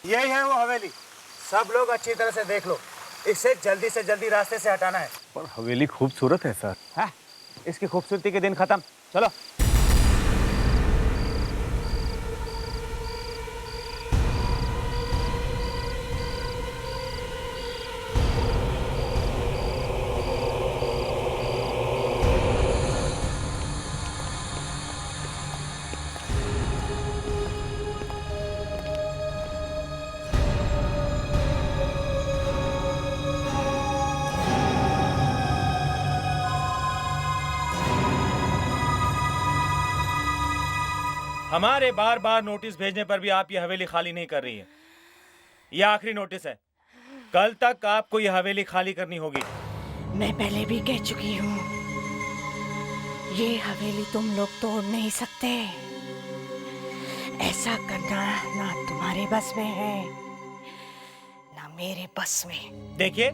यही है वो हवेली। सब लोग अच्छी तरह से देख लो, इसे जल्दी से जल्दी रास्ते से हटाना है। पर हवेली खूबसूरत है सर। हाँ, इसकी खूबसूरती के दिन खत्म। चलो। हमारे बार बार नोटिस भेजने पर भी आप ये हवेली खाली नहीं कर रही है। ये आखिरी नोटिस है। कल तक आपको ये हवेली खाली करनी होगी। मैं पहले भी कह चुकी हूँ, ये हवेली तुम लोग तोड़ नहीं सकते। ऐसा करना ना तुम्हारे बस में है, ना मेरे बस में। देखिए,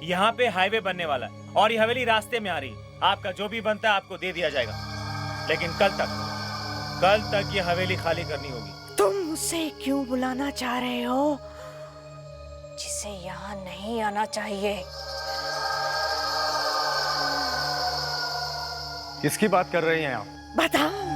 यहाँ पे हाईवे बनने वाला है और ये हवेली रास्ते में आ रही है। आपका जो भी बनता है आपको दे दिया जाएगा, लेकिन कल तक ये हवेली खाली करनी होगी। तुम उसे क्यों बुलाना चाह रहे हो जिसे यहाँ नहीं आना चाहिए? किसकी बात कर रही हैं आप? बताओ।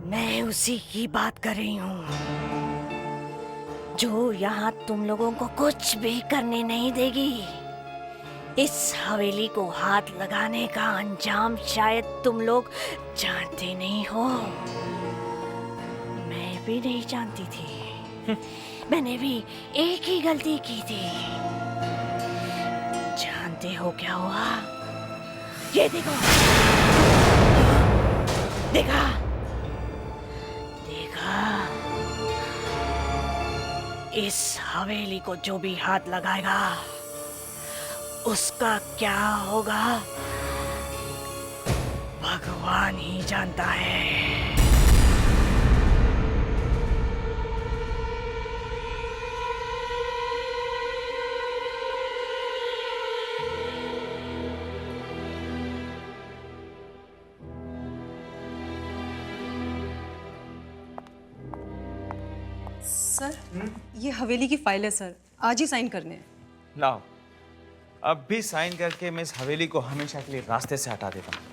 मैं उसी की बात कर रही हूँ जो यहाँ तुम लोगों को कुछ भी करने नहीं देगी। इस हवेली को हाथ लगाने का अंजाम शायद तुम लोग जानते नहीं हो। मैं भी नहीं जानती थी। मैंने भी एक ही गलती की थी। जानते हो क्या हुआ? ये देखो, देखा? इस हवेली को जो भी हाथ लगाएगा उसका क्या होगा भगवान ही जानता है। सर, ये हवेली की फाइल है सर, आज ही साइन करने हैं। लाओ, अब भी साइन करके मैं इस हवेली को हमेशा के लिए रास्ते से हटा देता हूँ।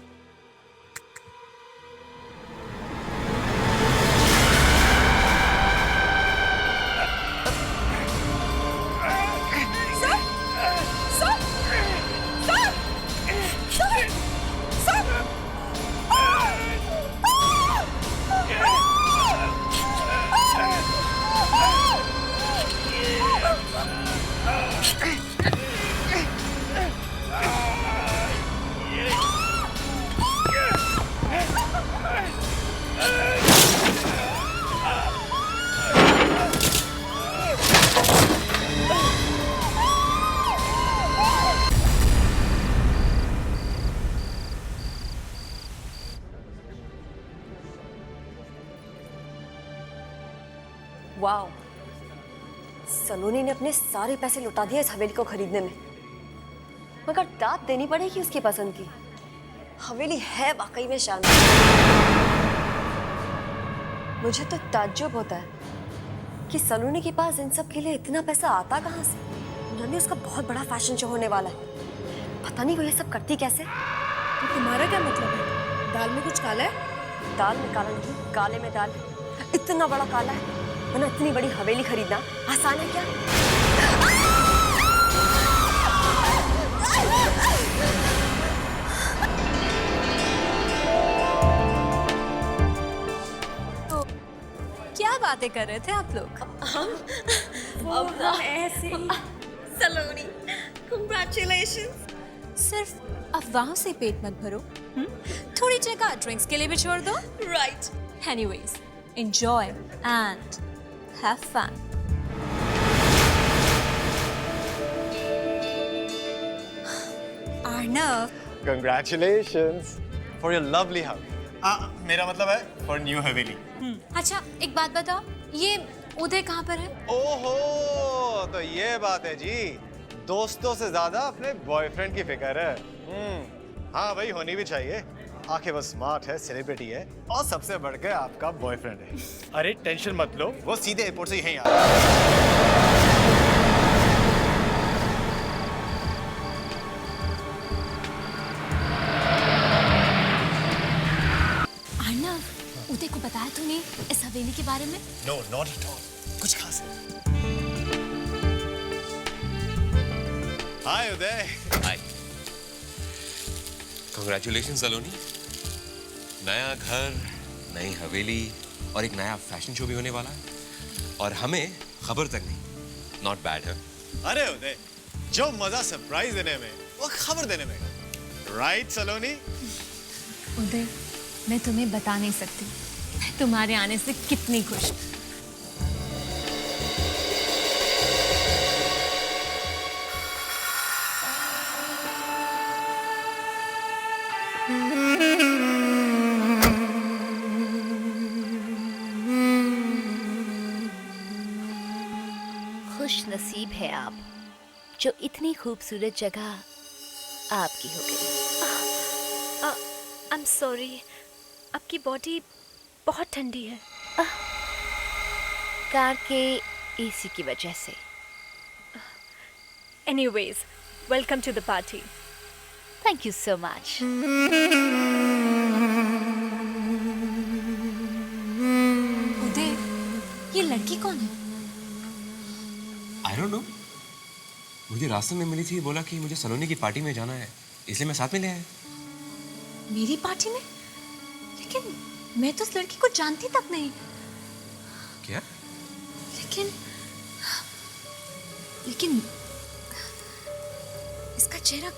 वाओ, सलोनी ने अपने सारे पैसे लुटा दिए इस हवेली को खरीदने में, मगर दाद देनी पड़ेगी उसकी पसंद की। हवेली है वाकई में शानदार। मुझे तो ताज्जुब होता है कि सलोनी के पास इन सब के लिए इतना पैसा आता कहाँ से। उन्होंने उसका बहुत बड़ा फैशन शो होने वाला है, पता नहीं वो ये सब करती कैसे। तो तुम्हारा क्या मतलब है? दाल में कुछ काला है? दाल में काला नहीं, काले में दाल है। इतना बड़ा काला है, वरना इतनी बड़ी हवेली खरीदना आसान है क्या? तो क्या बातें कर रहे थे आप लोग? हम ऐसे ही। सलोनी, congratulations। सिर्फ अफवाहों से पेट मत भरो, थोड़ी जगह ड्रिंक्स के लिए भी छोड़ दो। Right। Anyways, enjoy and have fun. Arnav, Congratulations For your lovely house. मेरा मतलब है फॉर न्यू हवेली। अच्छा एक बात बताओ, ये उदय कहाँ पर है? ओहो, तो ये बात है जी, दोस्तों से ज्यादा अपने बॉयफ्रेंड की फिक्र है। हाँ भाई, होनी भी चाहिए। आखिर वो स्मार्ट है, सेलिब्रिटी है और सबसे बढ़कर आपका बॉयफ्रेंड है। अरे टेंशन मत लो, वो सीधे एयरपोर्ट से यहीं आ रहा है। अर्णव, उदय को बताया तूने इस हवेली के बारे में? नो, नॉट एट ऑल, कुछ खास है। हाय उदय। हाय। कांग्रेचुलेशन सलोनी। नया घर, नई हवेली और एक नया फैशन शो भी होने वाला है और हमें खबर तक नहीं। नॉट बैड है। अरे उदय, जो मजा सरप्राइज देने में वो खबर देने में, राइट सलोनी? उदय, मैं तुम्हें बता नहीं सकती मैं तुम्हारे आने से कितनी खुश हूँ। खुश नसीब है आप जो इतनी खूबसूरत जगह आपकी हो गई। आई एम सॉरी, आपकी बॉडी बहुत ठंडी है। कार के एसी की वजह से। Anyways, welcome to the party. Thank you so much. Uday, ये लड़की कौन है? I don't know. मुझे रास्ते में मिली थी, बोला कि मुझे सलोनी की पार्टी में जाना है, इसलिए मैं साथ में ले आया। मेरी पार्टी में? लेकिन मैं तो उस लड़की को जानती तक नहीं। क्या? लेकिन इसका चेहरा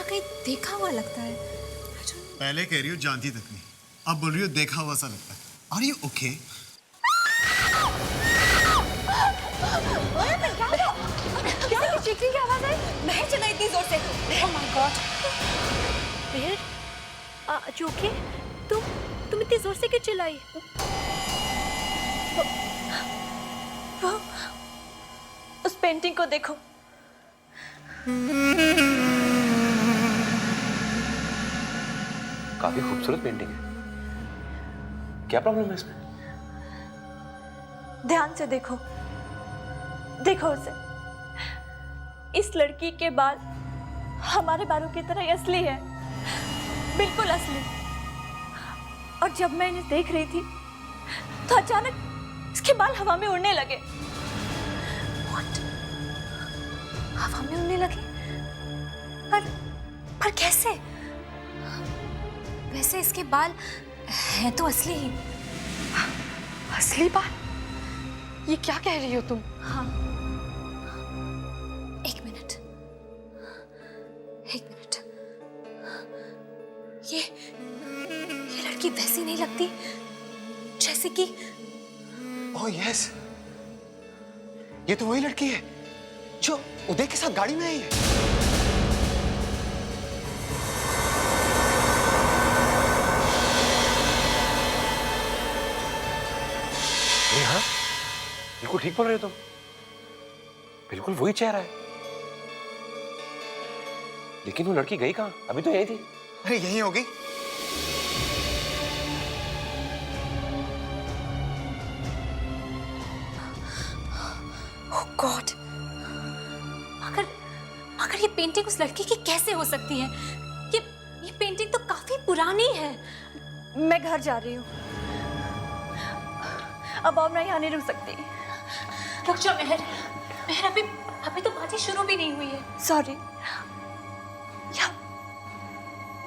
कहीं देखा हुआ लगता है। पहले कह रही हो जानती तक नहीं, अब बोल रही हो देखा हुआ सा लगता है। Are you okay? क्या चीखने की आवाज आई? महर चला इतनी जोर से। Oh my God. महर, जोके, तुम इतनी जोर से क्यों चिल्लाई? वो उस पेंटिंग को देखो। काफी खूबसूरत पेंटिंग है। क्या प्रॉब्लम है इसमें? ध्यान से देखो, देखो उसे। इस लड़की के बाल हमारे बालों की तरह ही असली है, बिल्कुल असली। और जब मैं इन्हें देख रही थी तो अचानक इसके बाल हवा में उड़ने लगे। What? हवा में उड़ने लगे? पर कैसे? वैसे इसके बाल हैं तो असली ही। असली बाल? ये क्या कह रही हो तुम? हाँ, एक मिनट। ये लड़की वैसी नहीं लगती जैसे कि। ओह यस, ये तो वही लड़की है जो उदय के साथ गाड़ी में आई है। हाँ, बिल्कुल ठीक बोल रहे हो तुम। बिल्कुल वही चेहरा है। लेकिन वो लड़की गई कहाँ? अभी तो यही थी। अरे यही होगी। ओह गॉड, मगर ये पेंटिंग उस लड़की की कैसे हो सकती है? ये पेंटिंग तो काफी पुरानी है। मैं घर जा रही हूँ, अब और मैं यहाँ नहीं रुक सकती। रुक जाओ महर, अभी तो पार्टी शुरू भी नहीं हुई है। सॉरी,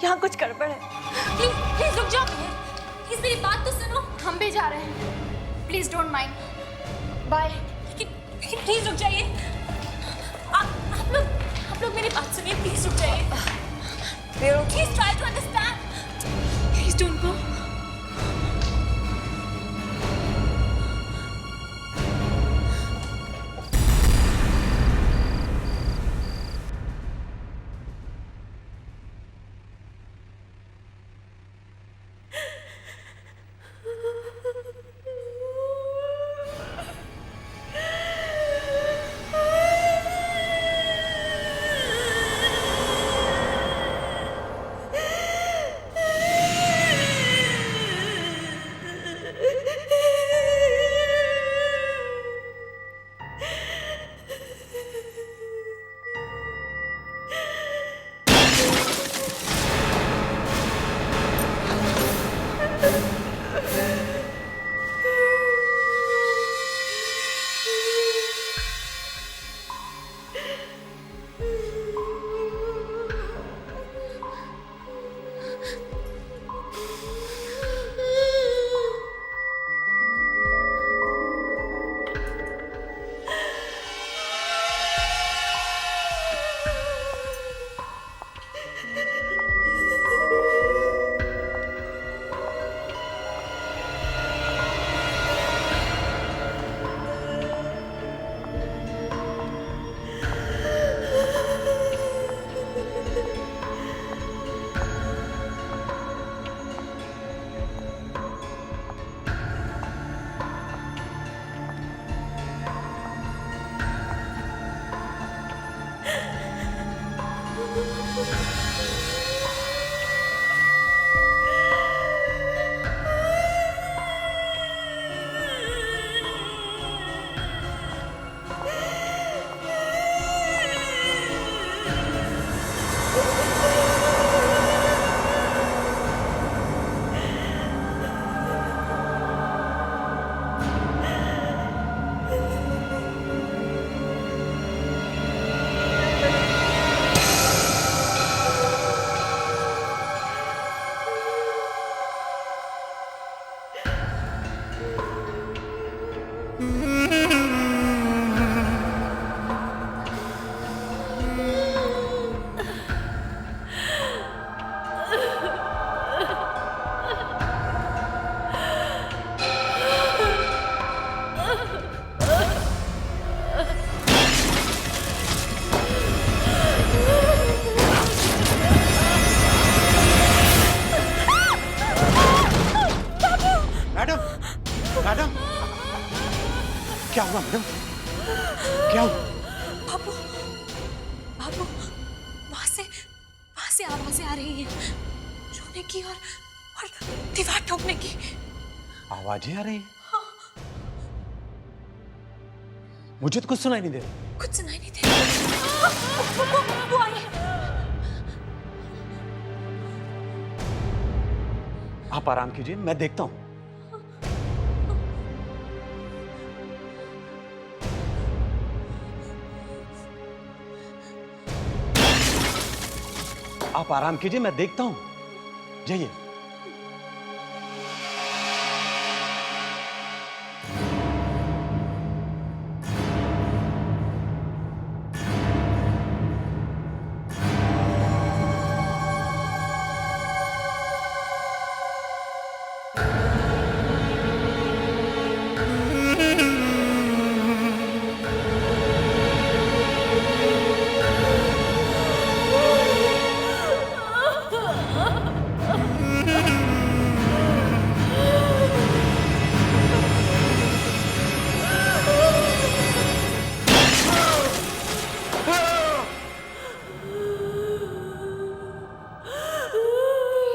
यहाँ कुछ गड़बड़ है। प्लीज रुक जाओ महर, प्लीज मेरी बात तो सुनो। हम भी जा रहे हैं, प्लीज डोंट माइंड। बाय। लेकिन प्लीज रुक जाइए। आप लोग मेरी बात सुनिए, प्लीज रुक जाइए। Please try to understand. Please don't go. Madam, madam, क्या हुआ मैडम? क्या हुआ? बाबू बाबू वहां से आवाजें आ रही हैं, रोने की और दीवार ठोकने की। आवाजें आ रही हैं? मुझे तो कुछ सुनाई नहीं दे रहा। कुछ सुनाई नहीं दे रहा। वो आई है। आप आराम कीजिए, मैं देखता हूं। आप आराम कीजिए, मैं देखता हूं। जाइए।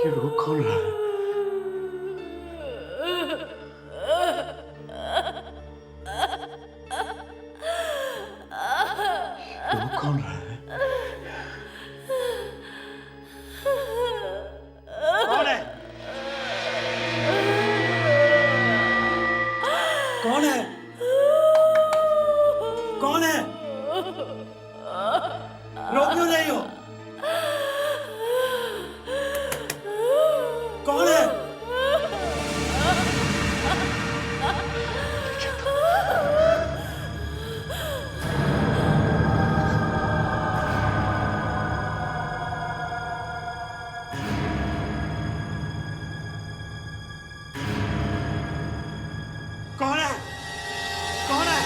ये रो कौन रहा है? ये रो कौन रहा है? कौन है? कौन है? कौन है? रो क्यों रही हो? कौन है? कौन है? कौन है?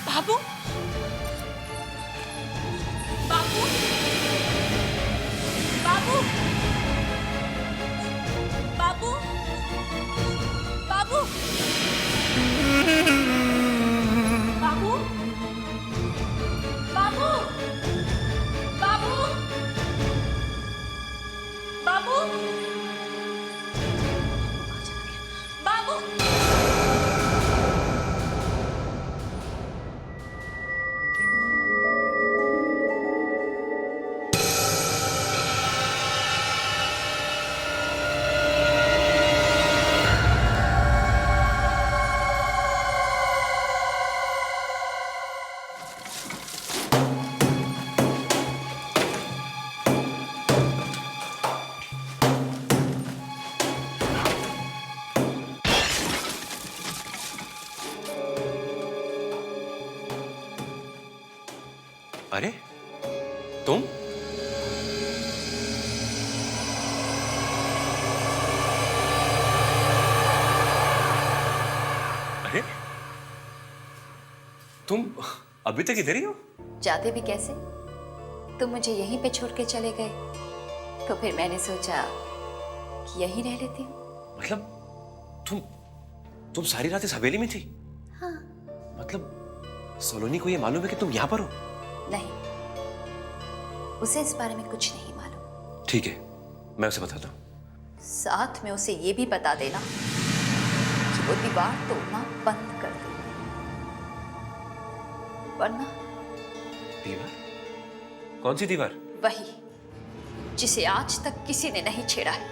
बाबू बाबू बाबू बाबू बाबू बाबू बाबू बाबू बाबू बाबू। अरे तुम? अरे तुम अभी तक इधर ही हो? जाते भी कैसे? तुम मुझे यहीं पे छोड़ के चले गए, तो फिर मैंने सोचा कि यहीं रह लेती हूँ। मतलब तुम सारी रात इस हवेली में थी? हाँ। मतलब सलोनी को ये मालूम है कि तुम यहाँ पर हो? नहीं, उसे इस बारे में कुछ नहीं मालूम। ठीक है, मैं उसे बताता हूँ। साथ में उसे ये भी बता देना कि वो दीवार तोड़ना बंद कर दे, वरना दीवार? कौन सी दीवार? वही जिसे आज तक किसी ने नहीं छेड़ा है।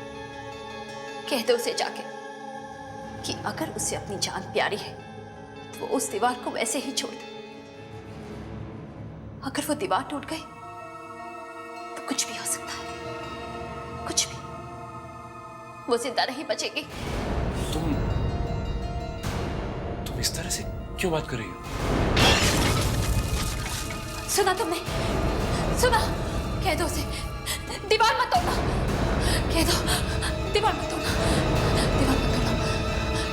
कह दो उसे जाके कि अगर उसे अपनी जान प्यारी है तो वो उस दीवार को वैसे ही छोड़ दे। अगर वो दीवार टूट गई तो कुछ भी हो सकता है, कुछ भी। वो जिंदा नहीं बचेगी। तुम इस तरह से क्यों बात कर रही हो? सुना तुमने? सुना? कह दो उसे दीवार मत तोड़ना। कह दो दीवार मत तोड़ना, दीवार मत तोड़ना,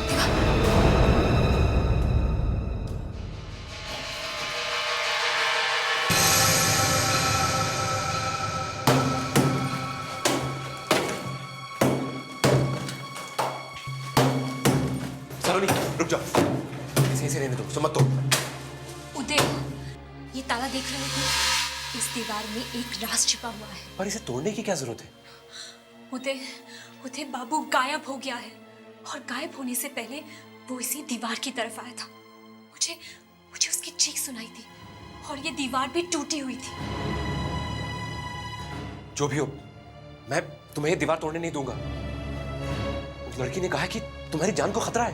दीवार। सलोनी रुक जाओ, इसे ऐसे रहने दो, सब मत तोड़। उदय, ये ताला देख रहे हो? इस दीवार में एक राज छिपा हुआ है। पर इसे तोड़ने की क्या जरूरत है? उदय, उदय बाबू गायब हो गया है, और गायब होने से पहले वो इसी दीवार की तरफ आया था। मुझे मुझे उसकी चीख सुनाई थी, और ये दीवार भी टूटी हुई थी। जो भी हो, मैं तुम्हें ये दीवार तोड़ने नहीं दूंगा। उस लड़की ने कहा कि तुम्हारी जान को खतरा है।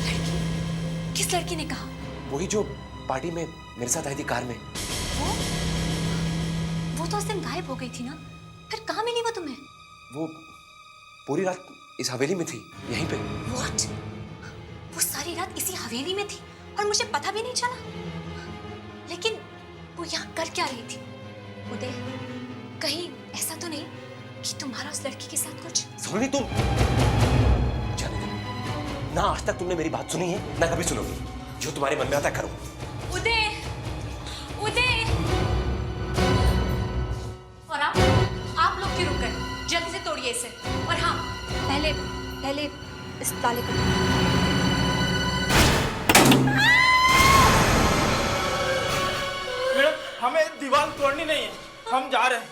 लड़की? किस लड़की ने कहा? वही जो पार्टी में मेरे साथ आई थी कार में। वो तो उस दिन गायब हो गई थी ना, फिर कहाँ मिली वो तुम्हें? वो पूरी रात इस हवेली में थी, यहीं पे। What? वो सारी रात इसी हवेली में थी और मुझे पता भी नहीं चला। लेकिन वो यहाँ कर क्या रही थी? उदय, कहीं ऐसा तो नहीं कि तुम्हारा उस लड़की के साथ कुछ? सलोनी तुम जाने दो। ना आज तक तुमने मेरी बात सुनी है, ना कभी सुनोगी। जो तुम्हारे मन में आता है करो। उदय, उदय! और आप लोग क्यों रुक गए? जल्दी से तोड़िए इसे। और हाँ, पहले इस ताले को। मैडम, हमें दीवार तोड़नी नहीं है, हम जा रहे हैं।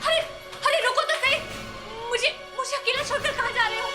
अरे अरे रुको तो सही, मुझे अकेला छोड़कर कहाँ जा रहे हो?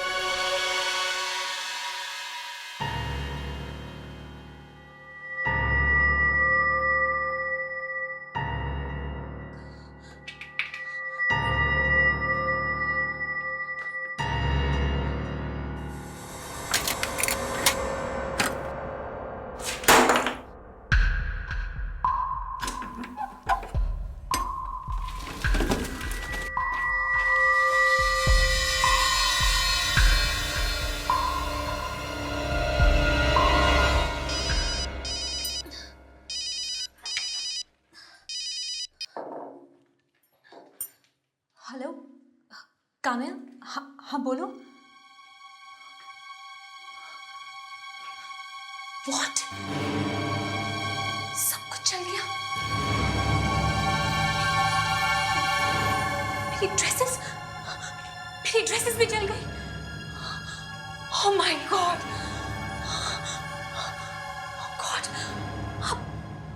हेलो काम्या, हाँ बोलो। व्हाट? सब कुछ चल गया? मेरी ड्रेसेस भी जल गई। ओह माय गॉड,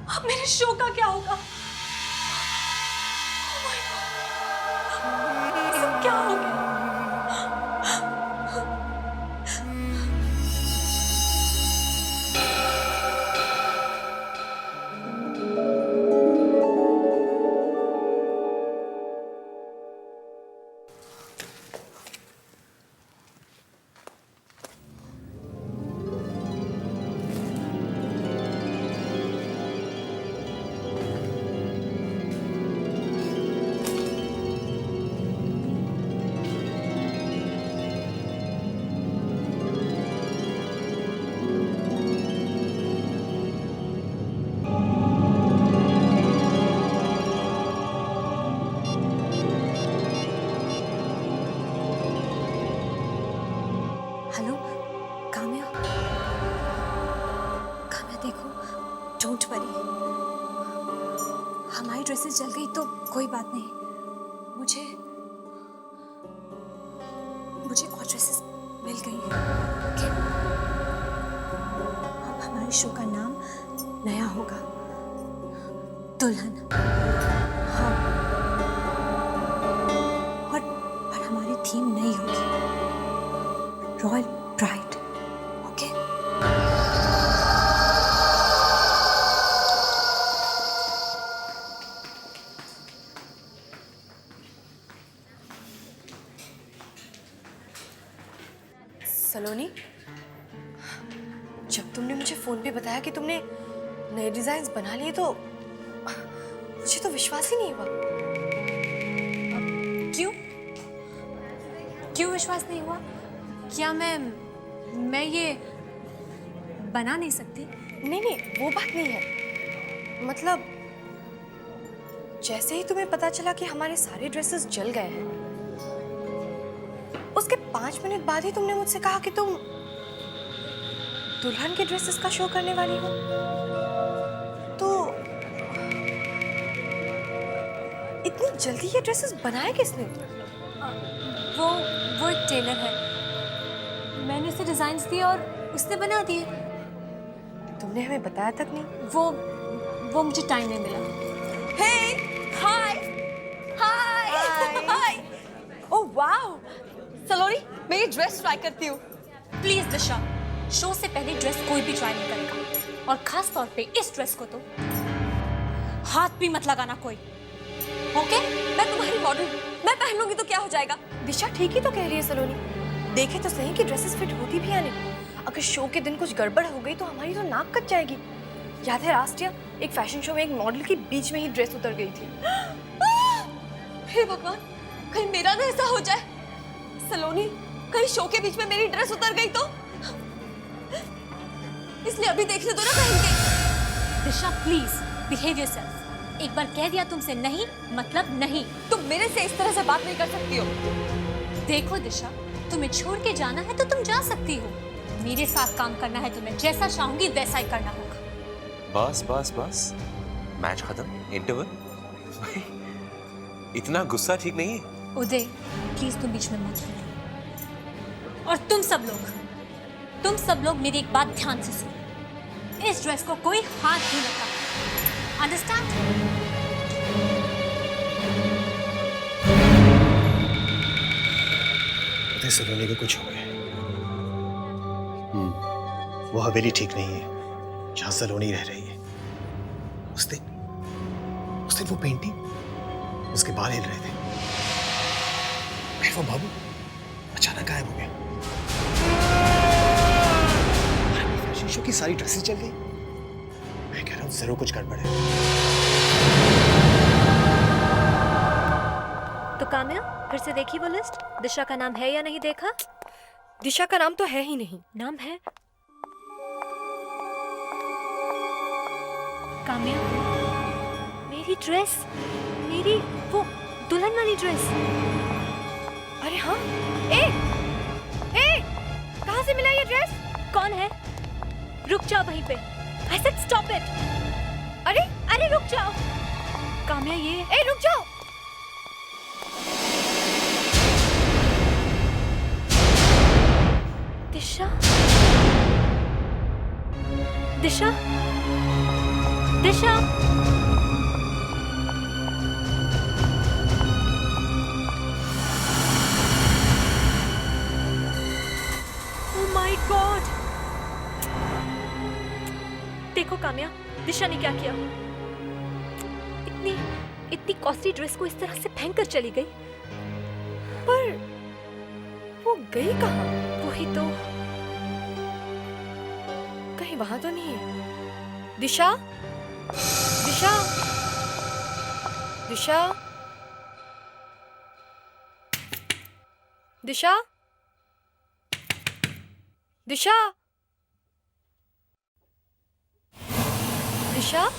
अब मेरे शो का क्या होगा? ओह माय गॉड, ये सब क्या हो गया? डोंट वरी, हमारी ड्रेसेस जल गई तो कोई बात नहीं, मुझे और ड्रेसेस मिल गई हैं। ओके, अब हमारे शो का नाम नया होगा, दुल्हन। हाँ, और हमारी थीम नई होगी, रॉयल ब्राइड। ओके, सलोनी, जब तुमने मुझे फोन पे बताया कि तुमने नए डिजाइन्स बना लिए तो मुझे तो विश्वास ही नहीं हुआ। क्यों विश्वास नहीं हुआ? क्या मैं ये बना नहीं सकती? नहीं, वो बात नहीं है। मतलब जैसे ही तुम्हें पता चला कि हमारे सारे ड्रेसेस जल गए हैं, उसके 5 मिनट बाद ही तुमने मुझसे कहा कि तुम दुल्हन के ड्रेसेस का शो करने वाली हो। तो इतनी जल्दी ये ड्रेसेस बनाए किसने? वो एक टेलर है, मैंने उसे डिजाइन्स दिए और उसने बना दिए। तुमने हमें बताया तक नहीं। वो मुझे टाइम नहीं मिला। हाय ओह वाओ, सलोनी मैं ये ड्रेस ट्राई करती हूँ। प्लीज दिशा, शो से पहले ड्रेस कोई भी ट्राई नहीं करेगा, और खास तौर पे इस ड्रेस को तो हाथ भी मत लगाना कोई। ओके, मैं तुम्हारी मॉडल, मैं पहन लूंगी तो क्या हो जाएगा? दिशा ठीक ही तो कह रही है सलोनी। देखे तो सही कि ड्रेसेस फिट होती भी या नहीं। अगर शो के दिन कुछ गड़बड़ हो गई तो हमारी तो नाक कट जाएगी। याद है लास्ट ईयर एक फैशन शो में एक मॉडल की बीच में ही ड्रेस उतर गई थी। हे भगवान, कहीं मेरा ना ऐसा हो जाए। सलोनी, कहीं शो के बीच में मेरी ड्रेस उतर गई तो? इसलिए अभी देखने दो ना पहन के। दिशा प्लीज बिहेव योरसेल्फ। एक बार कह दिया तुमसे नहीं मतलब नहीं। तुम मेरे से इस तरह से बात नहीं कर सकती हो। देखो दिशा, तुम्हें छोड़ के जाना है तो तुम जा सकती हो, मेरे साथ काम करना है तुम्हें जैसा चाहूंगी वैसा ही करना होगा। बस मैच खत्म, इंटरवल। इतना गुस्सा ठीक नहीं है। उदय प्लीज तुम बीच में मत बोलो, और तुम सब लोग मेरी एक बात ध्यान से सुनो, इस ड्रेस को कोई हाथ नहीं लगा, अंडरस्टैंड? सलोनी को कुछ हो गया। वो हवेली ठीक नहीं है जहां सलोनी रह रही है। उस दिन वो पेंटिंग, उसके बाल हिल रहे थे, फिर वो बाबू अचानक गायब हो गया। फैशन शो की सारी ड्रेसेस चल गई। मैं कह रहा हूं जरूर कुछ गड़बड़ है। तो काम्या, फिर से देखी वो लिस्ट? दिशा का नाम है या नहीं देखा? दिशा का नाम तो है ही नहीं। नाम है काम्या, मेरी ड्रेस, मेरी वो दुल्हन वाली ड्रेस। अरे हाँ, कहाँ से मिला ये ड्रेस? कौन है? रुक जाओ वहीं पे। I said stop it. अरे रुक जाओ। काम्या ये रुक जाओ। दिशा, दिशा, दिशा। Oh my God! देखो काम्या, दिशा ने क्या किया। इतनी कॉस्टली ड्रेस को इस तरह से फेंक कर चली गई। पर वो गई कहाँ? वही तो। कहीं वहां तो नहीं है। दिशा, दिशा, दिशा, दिशा, दिशा, दिशा।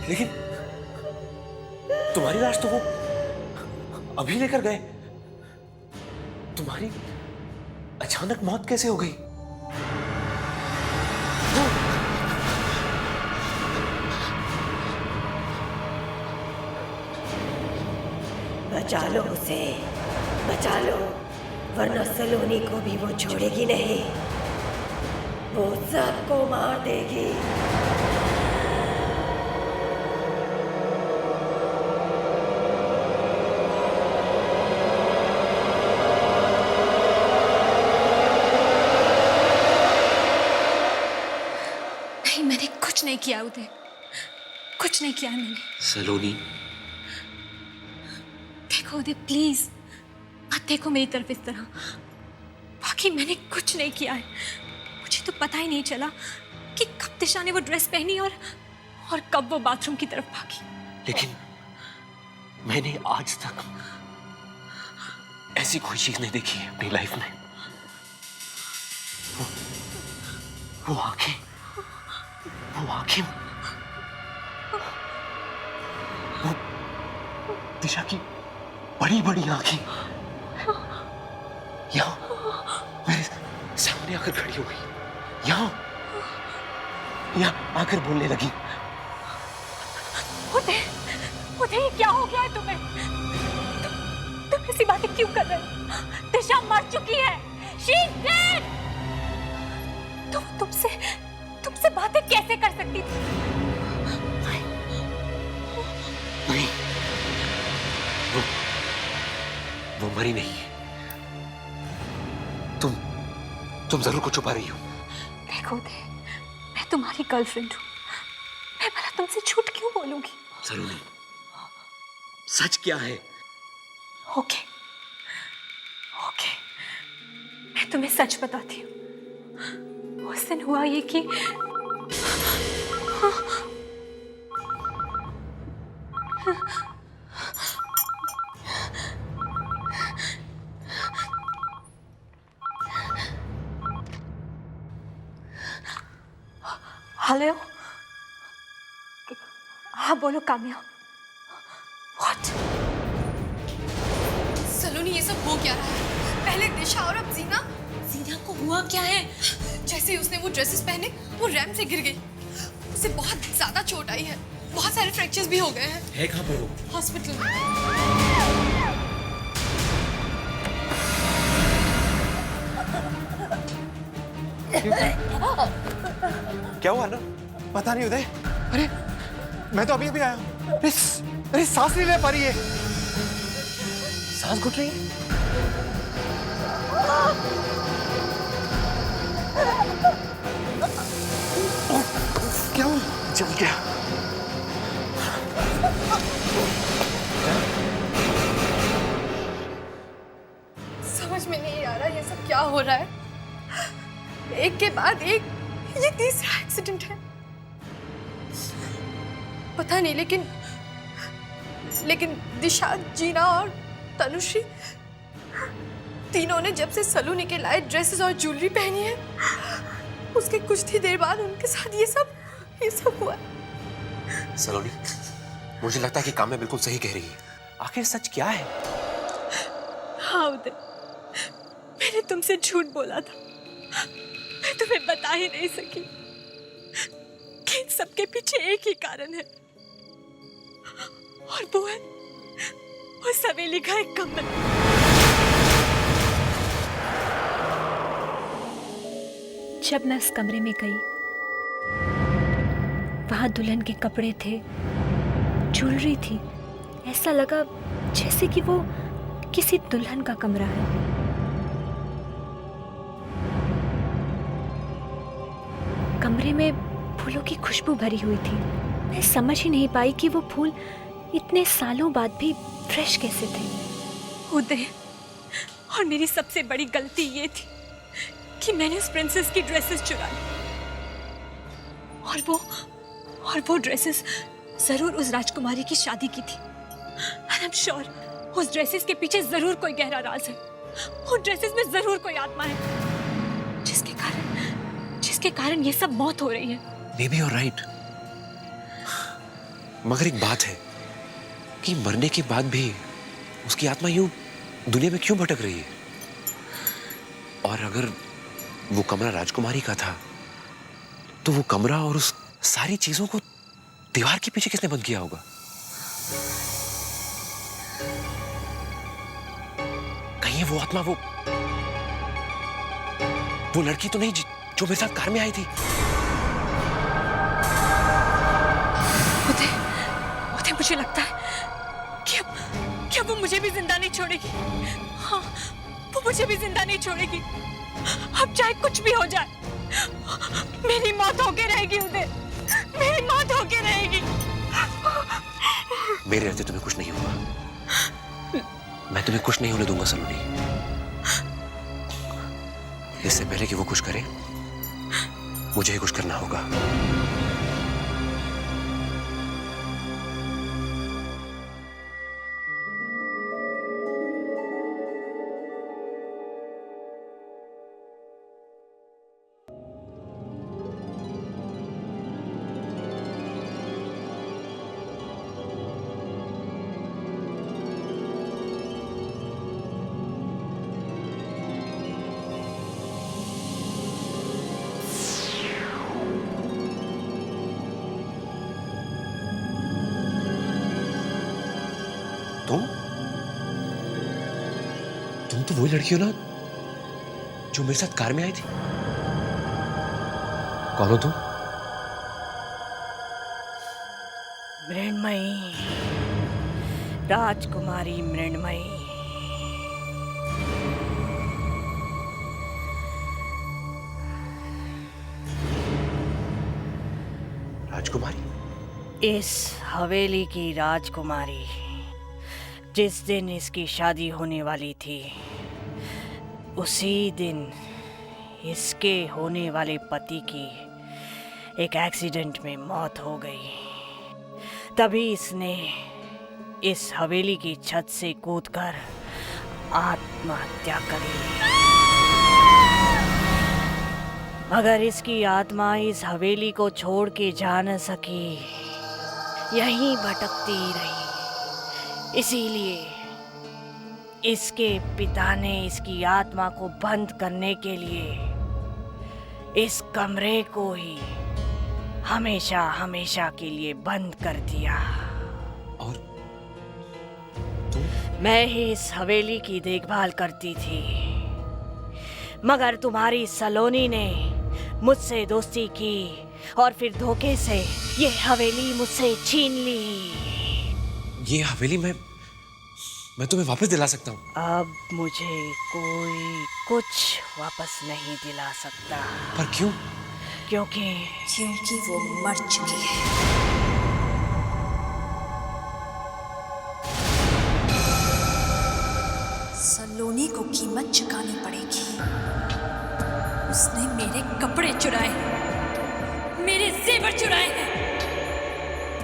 लेकिन तुम्हारी लाश तो वो अभी लेकर गए। तुम्हारी अचानक मौत कैसे हो गई? बचा लो उसे, बचा लो, वरना सलोनी को भी वो छोड़ेगी नहीं, वो सबको मार देगी। नहीं, मैंने कुछ नहीं किया उदय, कुछ नहीं किया मैंने। सलोनी, देखो उदय प्लीज मत देखो मेरी तरफ इस तरह। बाकी मैंने कुछ नहीं किया है। मुझे तो पता ही नहीं चला कि कब दिशा ने वो ड्रेस पहनी और कब वो बाथरूम की तरफ भागी। लेकिन मैंने आज तक ऐसी कोई चीज नहीं देखी है अपनी लाइफ में। वो आंखें, वो दिशा की बड़ी बड़ी आंखें यहाँ मेरे सामने आकर खड़ी हो गई, यहाँ आकर बोलने लगी। उदय, ये क्या हो गया है तुम्हें? तुम ऐसी बातें क्यों कर रहे हो? दिशा मर चुकी है। She is dead! तुमसे बातें कैसे कर सकती थी? नहीं, वो मरी नहीं है। तुम जरूर कुछ छुपा रही हो। देखो उदय, मैं तुम्हारी गर्लफ्रेंड हूँ। मैं भला तुमसे झूठ क्यों बोलूंगी? सलोनी, सच क्या है? ओके, मैं तुम्हें सच बताती हूँ। उस दिन हुआ ये कि हेलो, हाँ बोलो काम्या। व्हाट? सलोनी, ये सब हो क्या रहा है? पहले दिशा और अब जीना को हुआ क्या है? जैसे ही उसने वो ड्रेसेस पहने वो रैंप से गिर गई। उसे बहुत ज्यादा चोट आई है, बहुत सारे फ्रैक्चर्स भी हो गए हैं। है कहाँ पर वो? हॉस्पिटल में। क्या हुआ ना? पता नहीं उदय। अरे मैं तो अभी आया हूँ। अरे सांस नहीं ले पा रही है। सांस घुट रही है? क्या हुआ? जल गया। समझ में नहीं आ रहा ये सब क्या हो रहा है। एक के बाद एक ये तीसरा एक्सीडेंट है। पता नहीं, लेकिन दिशा, जीना और तनुश्री तीनों ने जब से सलोनी के लाए ड्रेसेस और ज्वेलरी पहनी है, उसके कुछ ही देर बाद उनके साथ ये सब हुआ। सलोनी, मुझे लगता है कि काम्या बिल्कुल सही कह रही है। आखिर सच क्या है? हाँ उदय, मैंने तुमसे झूठ बोला था। मैं तुम्हें बता ही नहीं सकी कि इन सबके पीछे एक ही कारण है, और वो है उस हवेली का एक कमरा। जब मैं उस कमरे में गई, वहां दुल्हन के कपड़े थे, ज्वेलरी थी। ऐसा लगा जैसे कि वो किसी दुल्हन का कमरा है। कमरे में फूलों की खुशबू भरी हुई थी। मैं समझ ही नहीं पाई कि वो फूल इतने सालों बाद भी फ्रेश कैसे थे। उदय, और मेरी सबसे बड़ी गलती ये थी कि मैंने उस प्रिंसेस की ड्रेसेस चुरा ली, और वो ड्रेसेस जरूर उस राजकुमारी की शादी की थी। And I'm sure उस ड्रेसेस के पीछे जरूर कोई गहरा राज है। उन ड्रेसेस में जरूर कोई आत्मा है जिसके कारण ये सब मौत हो रही है। Maybe you're right. मगर एक बात है कि मरने के बाद भी उसकी आत्मा यूं दुनिया में क्यों भटक रही है? और अगर वो कमरा राजकुमारी का था तो वो कमरा और उस सारी चीजों को दीवार के पीछे किसने बंद किया होगा? कहीं वो आत्मा वो लड़की तो नहीं जो मेरे साथ कार में आई थी? उदय, मुझे लगता है कि वो मुझे भी जिंदा नहीं छोड़ेगी। हाँ, वो मुझे भी जिंदा नहीं छोड़ेगी। अब चाहे कुछ भी हो जाए, मेरी मौत होके रहेगी उदय, मेरी मौत होके रहेगी। मेरे रहते तुम्हें कुछ नहीं होगा। मैं तुम्हें कुछ नहीं होने दूंगा सलोनी। इससे पहले कि वो कुछ करे, मुझे ही कुछ करना होगा। तुम तो वही लड़की हो ना जो मेरे साथ कार में आई थी? कौन हो तुम? मृण्मयी, राजकुमारी मृण्मयी। राजकुमारी? इस हवेली की राजकुमारी। जिस दिन इसकी शादी होने वाली थी, उसी दिन इसके होने वाले पति की एक एक्सीडेंट में मौत हो गई। तभी इसने इस हवेली की छत से कूदकर आत्महत्या कर ली। मगर इसकी आत्मा इस हवेली को छोड़ के जा न सकी, यहीं भटकती रही। इसीलिए इसके पिता ने इसकी आत्मा को बंद करने के लिए इस कमरे को ही हमेशा हमेशा के लिए बंद कर दिया। और मैं ही इस हवेली की देखभाल करती थी, मगर तुम्हारी सलोनी ने मुझसे दोस्ती की और फिर धोखे से ये हवेली मुझसे छीन ली। ये हवेली मैं तुम्हें वापस दिला सकता हूँ। अब मुझे कोई कुछ वापस नहीं दिला सकता। पर क्यों? क्योंकि वो मर चुकी है। सलोनी को कीमत चुकानी पड़ेगी। उसने मेरे कपड़े चुराए, मेरे जेवर चुराए हैं।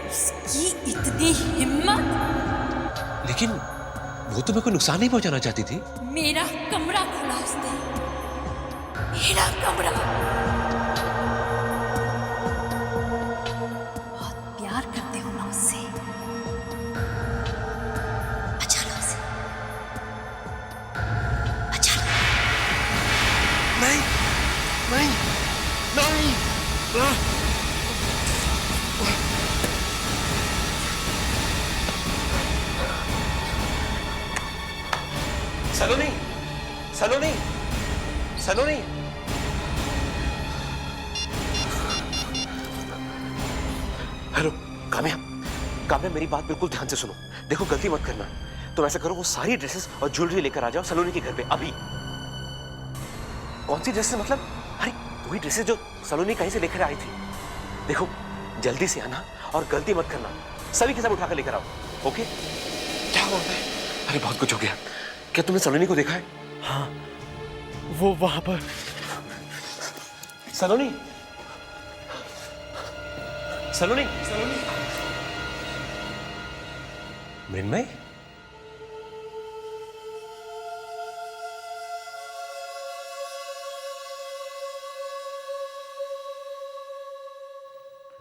उसकी इतनी हिम्मत! लेकिन वो तो मेरे को नुकसान नहीं पहुंचाना चाहती थी। मेरा कमरा खोला उसने, मेरा कमरा। बहुत प्यार करते हो ना उससे, बचा लो उसे, बचा लो। नहीं नहीं नहीं। सलोनी, सलोनी, सलोनी। हेलो काम्या, काम्या मेरी बात बिल्कुल ध्यान से सुनो। देखो गलती मत करना। तुम ऐसा करो, वो सारी ड्रेसेस और ज्वेलरी लेकर आ जाओ सलोनी के घर पे अभी। कौन सी ड्रेसेस मतलब? अरे वही ड्रेसेस जो सलोनी कहीं से लेकर आई थी। देखो जल्दी से आना और गलती मत करना। सभी के सब उठाकर लेकर आओ, ओके? क्या बोल रहे? अरे बहुत कुछ हो गया। क्या तुमने सलोनी को देखा है? हाँ, वो वहां पर। सलोनी, सलोनी, सलोनी। मृण्मय,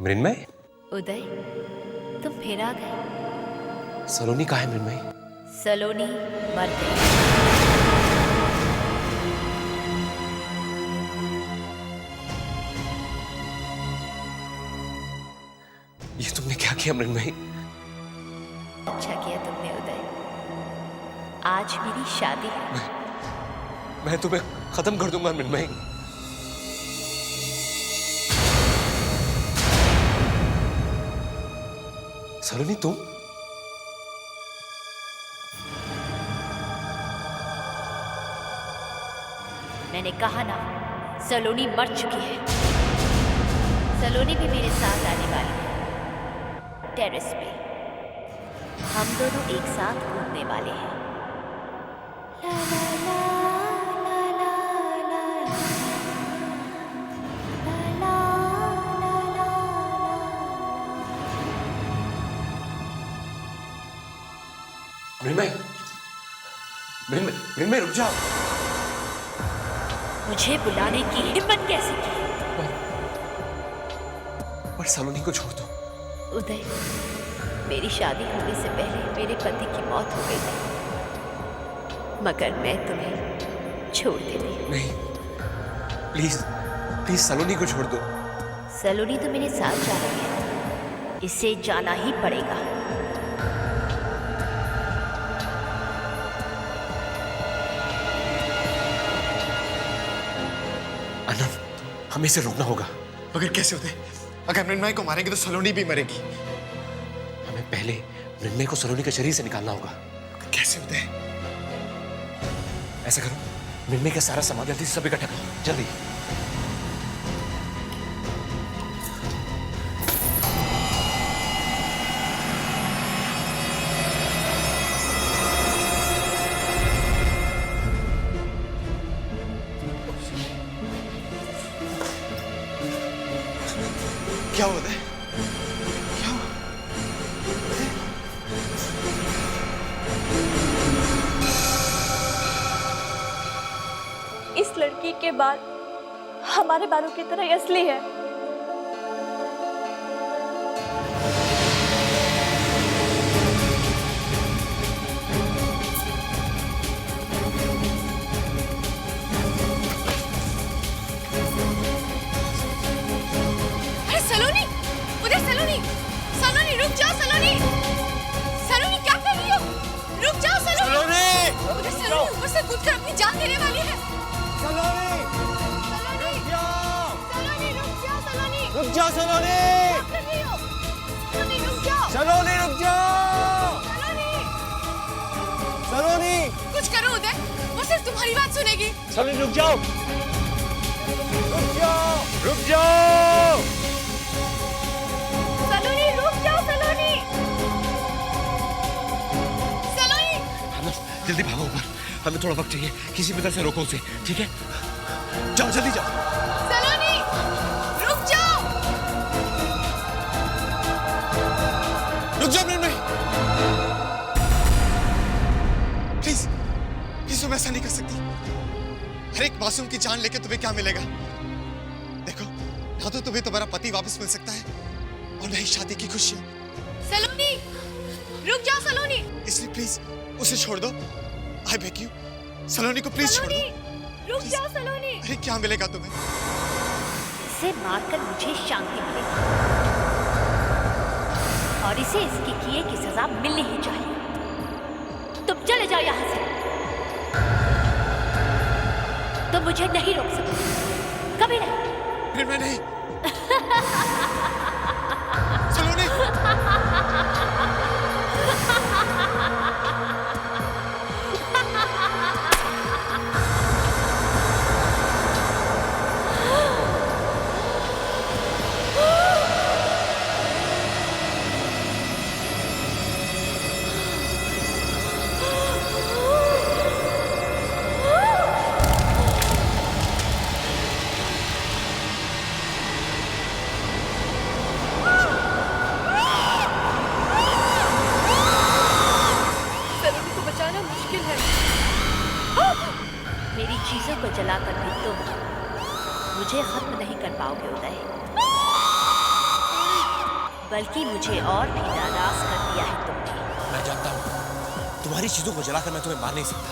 मृण्मय। उदय, तुम फिर आ गए। सलोनी कहाँ है मृण्मयी? सलोनी मर गई। ये तुमने क्या किया मृण्मयी? अच्छा किया तुमने उदय। आज मेरी शादी है। मैं तुम्हें खत्म कर दूंगा मृण्मयी। सलोनी तुम? मैंने कहा ना, सलोनी मर चुकी है। सलोनी भी मेरे साथ आने वाली है। टेरेस पे हम दोनों एक साथ घूमने वाले हैं। ला ला ला ला ला ला ला ला ला ला। मृण्मयी, मृण्मयी, मृण्मयी रुक जाओ। मुझे बुलाने की हिम्मत कैसे की? पर सलोनी को छोड़ दो। उदय, मेरी शादी होने से पहले मेरे पति की मौत हो गई थी, मगर मैं तुम्हें छोड़ देती। नहीं, प्लीज प्लीज सलोनी को छोड़ दो। सलोनी तो मेरे साथ जा रही है, इसे जाना ही पड़ेगा। आनंद, हमें इसे रोकना होगा। मगर कैसे होते? अगर मृण्मयी को मारेंगे तो सलोनी भी मरेगी। हमें पहले मृण्मयी को सलोनी के शरीर से निकालना होगा। कैसे होते? ऐसा करो, मृण्मयी का सारा सामान जल्दी से सब इकट्ठा करो, जल्दी। क्या होता है? इस लड़की के बाल हमारे बालों की तरह ही असली है। अरे सलोनी, उधर सलोनी, सलोनी रुक जाओ सलोनी, सलोनी क्या कर रही हो? रुक जाओ सलोनी, उधर सलोनी ऊपर से कूद कर अपनी जान देने वाली है। सलोनी, सलोनी रुक जाओ सलोनी, रुक जाओ सलोनी, क्या कर रही हो? सलोनी रुक जाओ, सलोनी रुक जाओ, सलोनी, सलोनी कुछ करो उदय, वो सिर्फ तुम्हारी बात सुनेगी। सलोनी रुक जाओ, रुक जाओ, रुक जाओ। सलोनी रुक जाओ सलोनी, सलोनी। आनंद, जल्दी भागो ऊपर, हमें थोड़ा वक्त चाहिए। किसी भी तरह से रोको उसे, ठीक है? जाओ, जल्दी जाओ। सलोनी रुक जाओ, रुक जाओ मृण्मयी, प्लीज प्लीज, तुम ऐसा नहीं कर सकती। हर एक मासूम की जान लेके तुम्हें क्या मिलेगा? देखो, ना तो तुम्हें तुम्हारा पति वापस मिल सकता है और न ही शादी की खुशियां। सलोनी रुक जाओ सलोनी, इसलिए प्लीज उसे छोड़ दो। आई बेग यू, सलोनी को प्लीज छोड़ दो। सलोनी रुक जाओ सलोनी। अरे क्या मिलेगा तुम्हें? इसे मारकर मुझे शांति मिलेगी और इसे इसके किए की सजा मिलनी ही चाहिए। तुम चले जाओ यहां से, तुम मुझे नहीं रोक सकते, कभी नहीं। फिर मैं नहीं। सलोनी, मेरी चीजों को जलाकर भी तुम मुझे खत्म नहीं कर पाओगे उदय। बल्कि मुझे और भी नाराज कर दिया है तुमने। मैं जानता हूँ तुम्हारी चीजों को जलाकर मैं तुम्हें मार नहीं सकता,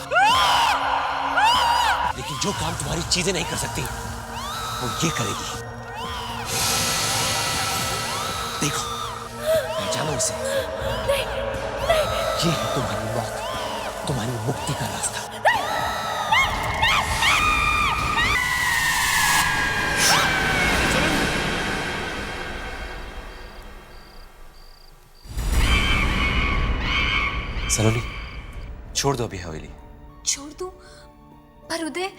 लेकिन जो काम तुम्हारी चीजें नहीं कर सकती वो ये करेगी। देखो, जानो इसे। ये है तुम्हारी मौत, तुम्हारी मुक्ति का रास्ता। सलोनी, छोड़ दो अभी हवेली। छोड़ दूं? पर उदय,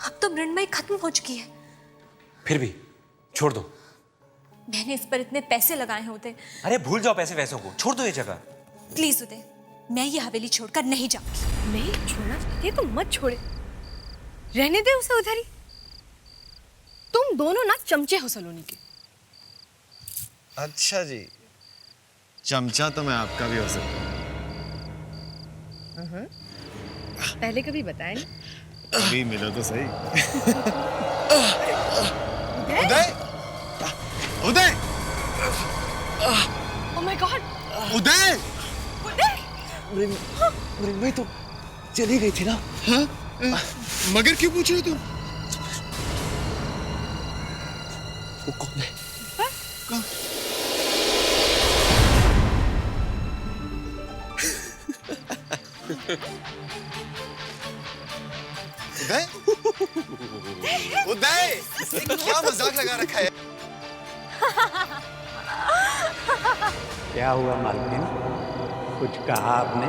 अब तो मृण्मयी खत्म हो चुकी है। फिर भी छोड़ दो। मैंने इस पर इतने पैसे लगाए हैं उदय। अरे भूल जाओ पैसे वैसों को, छोड़ दो ये जगह। प्लीज उदय, मैं ये हवेली छोड़कर नहीं जाऊंगी। नहीं छोड़ना चाहती तो मत छोड़े, रहने दे उसे उधर ही। तुम दोनों ना चमचे हो सलोनी के। अच्छा जी, चमचा तो मैं आपका भी हो सकता हूँ। पहले कभी बताया नहीं। अभी मिलो तो सही। उदय, उदय, ओह माय गॉड, उदय, मृण्मयी तो चली गई थी ना। हाँ? मगर क्यों पूछ रहे हो तुम? वो कौन है? कौन? उदय, उदय, क्या मजाक लगा रखा है? क्या हुआ मालकिन, कुछ कहा आपने?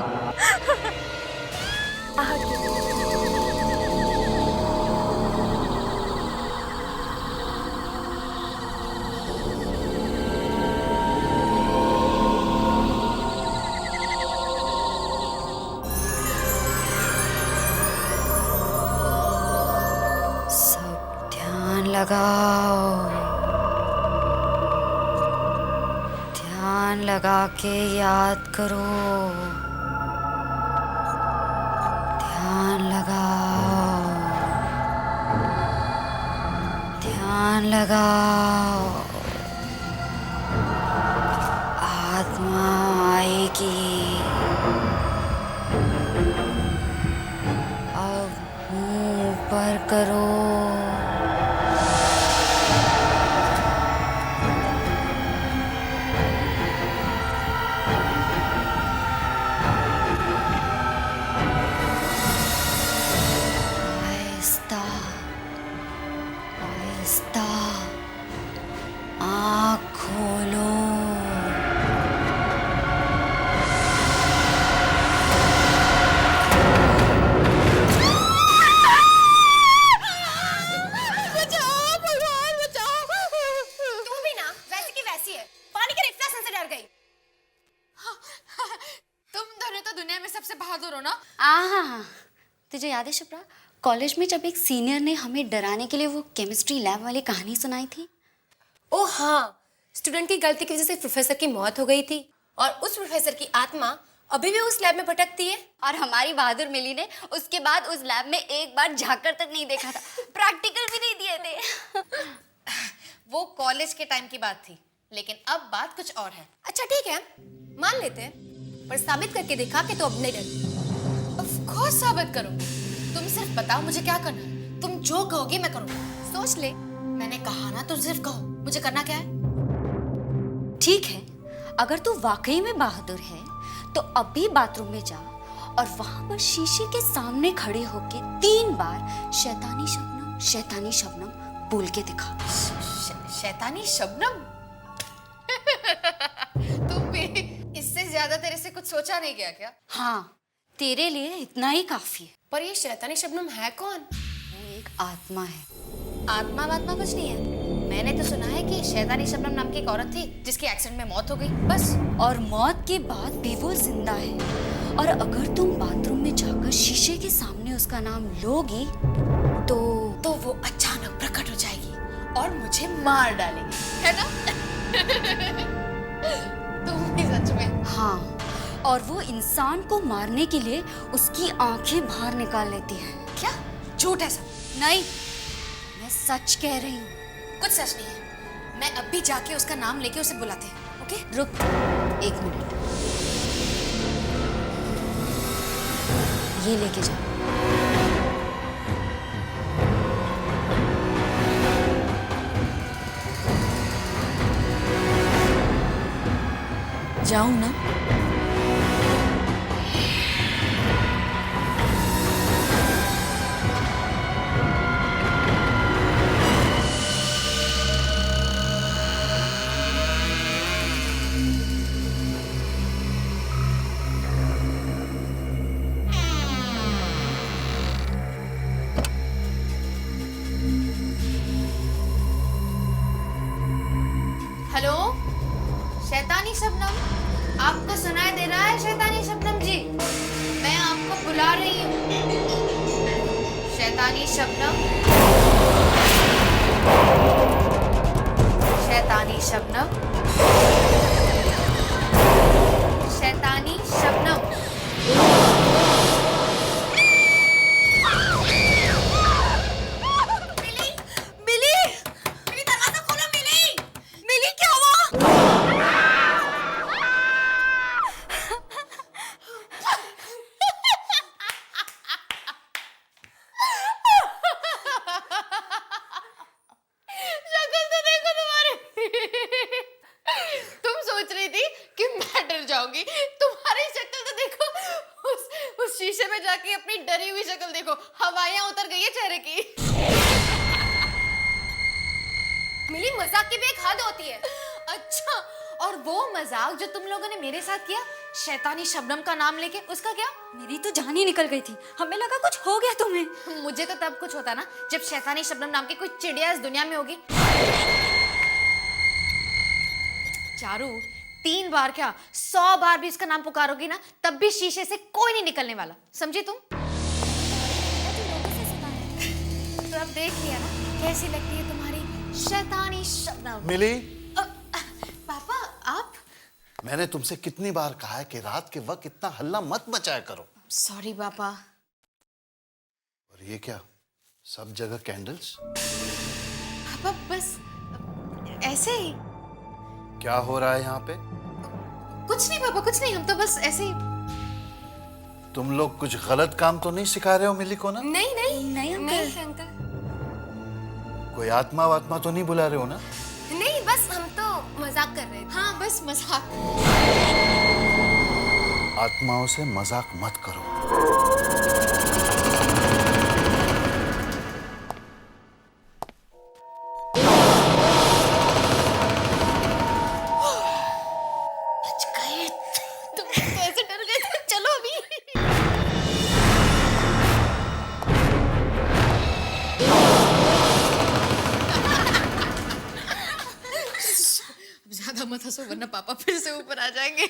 सब ध्यान लगाओ, ध्यान लगा के याद करो। ध्यान लगाओ, ध्यान लगाओ। आत्मा आएगी। अब मुंह ऊपर करो। आहिस्ता आहिस्ता आँख खोलो। तू भी ना वैसी की वैसी है, पानी के रिफ्लेक्शन से डर गई। तुम दोनों तो दुनिया में सबसे बहादुर हो ना। हाँ, तुझे याद है शुभ्रा, कॉलेज में जब एक सीनियर ने हमें डराने के लिए वो केमिस्ट्री लैब वाली कहानी सुनाई थी? ओ हाँ, स्टूडेंट की गलती की वजह से प्रोफेसर की मौत हो गई थी और उस प्रोफेसर की आत्मा अभी भी उस लैब में भटकती है। और हमारी बहादुर मिली ने उसके बाद उस लैब में एक बार झांककर तक नहीं देखा था, प्रैक्टिकल भी नहीं दिए थे। वो कॉलेज के टाइम की बात थी, लेकिन अब बात कुछ और है। अच्छा ठीक है, मान लेते हैं, पर साबित करके दिखा कि तो अब नहीं डरती। ऑफ कोर्स साबित करूंगी। तुम सिर्फ बताओ मुझे क्या करना है। तुम जो कहोगे मैं करूंगा। सोच ले, मैंने कहा ना, तुम सिर्फ कहो मुझे करना क्या है। ठीक है, अगर तू वाकई में बहादुर है तो अभी बाथरूम में जा और वहां पर शीशे के सामने खड़े होके 3 बार शैतानी शबनम बोल के दिखा। शैतानी शबनम? तुम भी इससे ज्यादा तेरे से कुछ सोचा नहीं गया क्या? हाँ, तेरे लिए इतना ही काफी है। पर ये शैतानी शबनम है कौन? वो एक आत्मा है। आत्मा वात्मा कुछ नहीं है। मैंने तो सुना है कि शैतानी शबनम नाम की एक औरत थी जिसकी एक्सीडेंट में मौत हो गई, बस। और मौत के बाद भी वो जिंदा है। और अगर तुम बाथरूम में जाकर शीशे के सामने उसका नाम लोगी तो वो अचानक प्रकट हो जाएगी और मुझे मार डालेगी, है ना? तुम भी सच में? हाँ, और वो इंसान को मारने के लिए उसकी आंखें बाहर निकाल लेती है। क्या झूठ है सब? नहीं, मैं सच कह रही हूँ। कुछ सच नहीं है। मैं अब भी जाके उसका नाम लेके उसे बुलाते हैं। ओके? रुक 1 मिनट, ये लेके जा। जाऊं ना? हेलो शैतानी शबनम, आपको सुनाई दे रहा है शैतानी शबनम जी? मैं आपको बुला रही हूँ शैतानी शबनम, शैतानी शबनम, शैतानी शबनम। तुम सोच रही थी कि मैं डर जाऊंगी, तुम्हारी शक्ल तो देखो, उस शीशे में जाके अपनी डरी हुई शक्ल देखो, हवाइयां उतर गई है चेहरे की। मिली, मजाक की भी एक हद होती है। अच्छा, और वो मजाक जो तुम लोगों ने मेरे साथ किया शैतानी शबनम का नाम लेके, उसका क्या? मेरी तो जान ही निकल गई थी, हमें लगा कुछ हो गया तुम्हें। मुझे तो तब कुछ होता ना जब शैतानी शबनम नाम की कोई चिड़िया इस दुनिया में होगी। चारू, 3 बार क्या 100 बार भी इसका नाम पुकारोगी ना, तब भी शीशे से कोई नहीं निकलने वाला, समझी तुम? तो अब देख लिया ना कैसी लगती है तुम्हारी शैतानी शबनम। मिली, पापा आप? मैंने तुमसे कितनी बार कहा है कि रात के वक्त इतना हल्ला मत मचाया करो। सॉरी पापा। और ये क्या, सब जगह कैंडल्स? पापा बस ऐसे ही। क्या हो रहा है यहाँ पे? कुछ नहीं पापा, कुछ नहीं, हम तो बस ऐसे ही। तुम लोग कुछ गलत काम तो नहीं सिखा रहे हो मिली को ना? नहीं नहीं नहीं नहीं अंकल, कोई आत्मा वात्मा तो नहीं बुला रहे हो ना? नहीं, बस हम तो मजाक कर रहे थे। हाँ बस मजाक। आत्माओं से मजाक मत करो। बच गए तुम तो ऐसे डर गए थे। चलो अभी। ज्यादा मत हंसो वरना पापा फिर से ऊपर आ जाएंगे।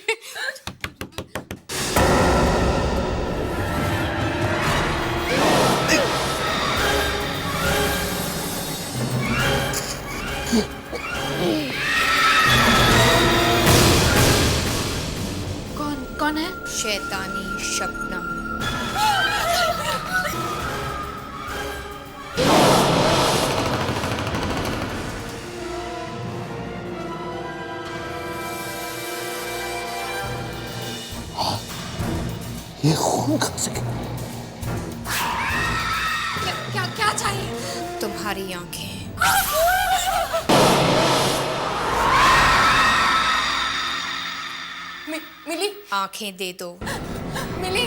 कौन है? शैतानी शबनम। ये खून खा सके? क्या क्या चाहिए? तुम्हारी आंखें। मिली, आंखें दे दो। मिली,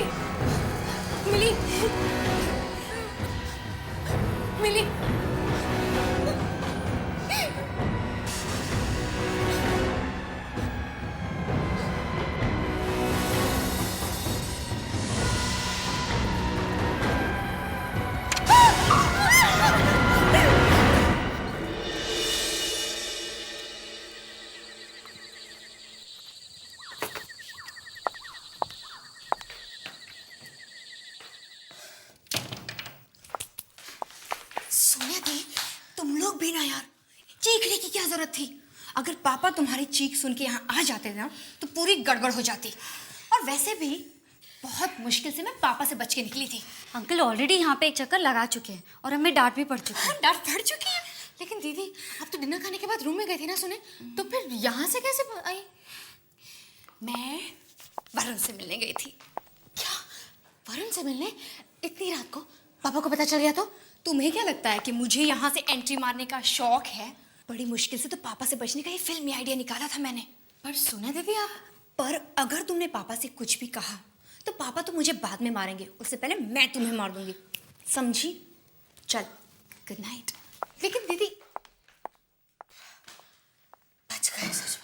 मिली, मिली। सोनिया दी, तुम लोग भी ना यार, चीखने की क्या जरूरत थी? अगर पापा तुम्हारी चीख सुन के यहाँ आ जाते ना तो पूरी गड़बड़ हो जाती। और वैसे भी बहुत मुश्किल से मैं पापा से बच के निकली थी। अंकल ऑलरेडी यहाँ पे एक चक्कर लगा चुके हैं और हमें डांट भी पड़ चुकी है। डांट पड़ चुकी है? लेकिन दीदी आप तो डिनर खाने के बाद रूम में गई थी ना सुने, तो फिर यहाँ से कैसे आई? मैं वरुण से मिलने गई थी। क्या वरुण से मिलने इतनी रात को? पापा को पता चल गया तो? तुम्हें क्या लगता है कि मुझे यहाँ से एंट्री मारने का शौक है? बड़ी मुश्किल से तो पापा से बचने का ये फिल्मी आइडिया निकाला था मैंने। पर सुना दीदी आप, पर अगर तुमने पापा से कुछ भी कहा तो पापा तो मुझे बाद में मारेंगे, उससे पहले मैं तुम्हें मार दूंगी, समझी? चल गुड नाइट। लेकिन दीदी बच गए सच में।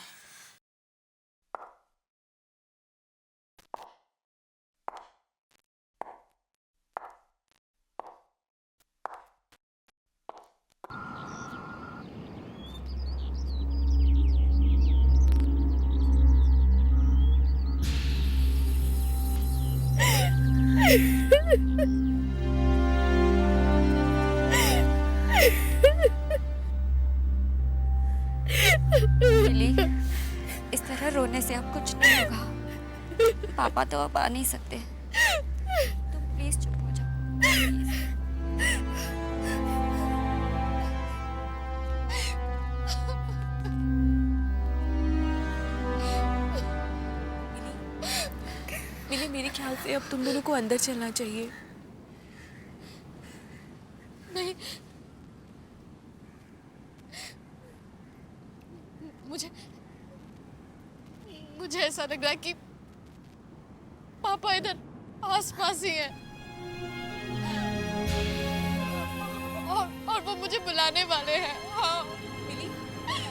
मिली, इस तरह रोने से अब कुछ नहीं होगा। पापा तो अब आ नहीं सकते। तुम प्लीज चुप हो जाओ, प्लीज। मिली, मेरे ख्याल से अब तुम दोनों को अंदर चलना चाहिए। नहीं, मुझे ऐसा लग रहा है कि पापा इधर आसपास ही हैं और वो मुझे बुलाने वाले हैं। हाँ।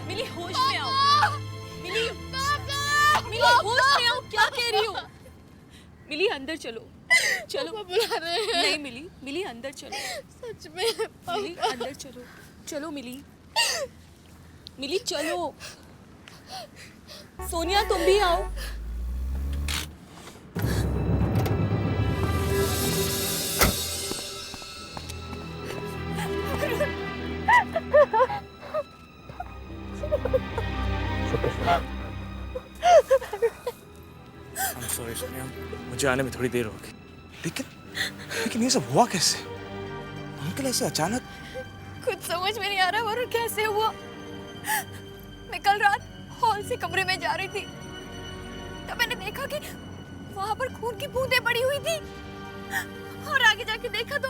मिली होश में आओ। मिली होश में आओ, क्या कह रही हो? मिली अंदर चलो, चलो। बुला रहे हैं। नहीं मिली अंदर चलो। सच में मिली अंदर चलो, चलो मिली चलो। सोनिया तुम भी आओ। सॉरी सोनिया, मुझे आने में थोड़ी देर होगी। लेकिन ये सब हुआ कैसे? अंकल ऐसे अचानक? कुछ समझ में नहीं आ रहा वरुण कैसे हुआ। मैं कल रात हॉल से कमरे में जा रही थी तब मैंने देखा कि वहां पर खून की बूंदें पड़ी हुई थी और आगे जाके देखा तो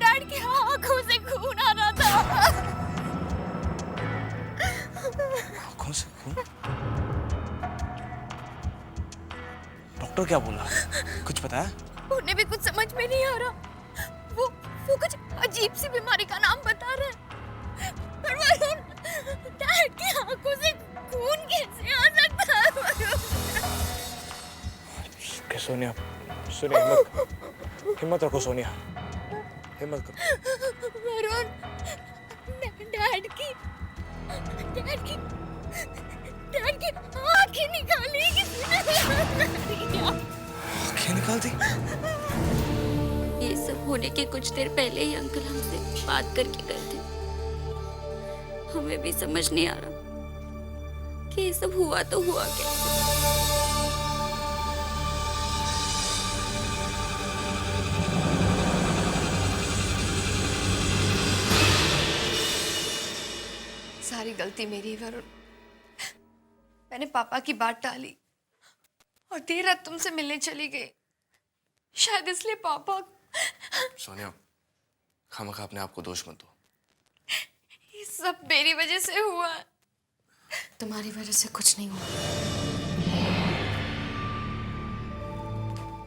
डैड की आंखों से खून आ रहा था। आंखों से खून? डॉक्टर क्या बोला? कुछ बताया? उन्हें भी कुछ समझ में नहीं आ रहा। वो कुछ अजीब सी बीमारी का नाम बता रहे हैं। पर वरुण, डैड की आंखों से खून कैसे आ सकता है? सोनिया, हिम्मत रखो सोनिया, हिम्मत करो। वरुण, डैड की आंखें निकाली किसी ने। आंखें निकाल दी? ये सब होने के कुछ देर पहले ही अंकल हमसे बात करके गए थे। हमें भी समझ नहीं आ रहा कि ये सब हुआ तो हुआ कैसे। सारी गलती मेरी वरुण। मैंने पापा की बात टाली और देर रात तुमसे मिलने चली गई। शायद इसलिए पापा। सोनिया, खामखा अपने आप को दोष मत दो। ये सब मेरी वजह से हुआ। तुम्हारी वजह से कुछ नहीं हुआ।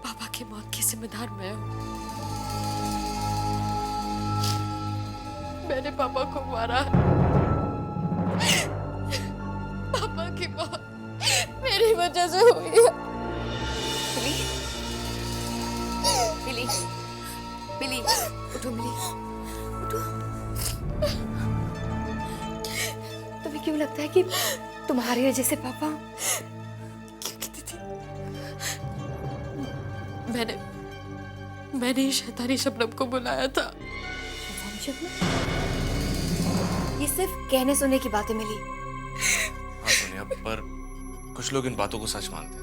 पापा की मौत की जिम्मेदार मैं हूं। मैंने पापा को मारा। पापा की मौत मेरी वजह से हुई है। मिली, उठो मिली, उठो। तुम्हें क्यों लगता है कि तुम्हारी वजह से पापा? मैंने ही शैतानी शबनम को बुलाया था। ये सिर्फ कहने सुनने की बातें मिली। हाँ सोनिया, पर कुछ लोग इन बातों को सच मानते हैं।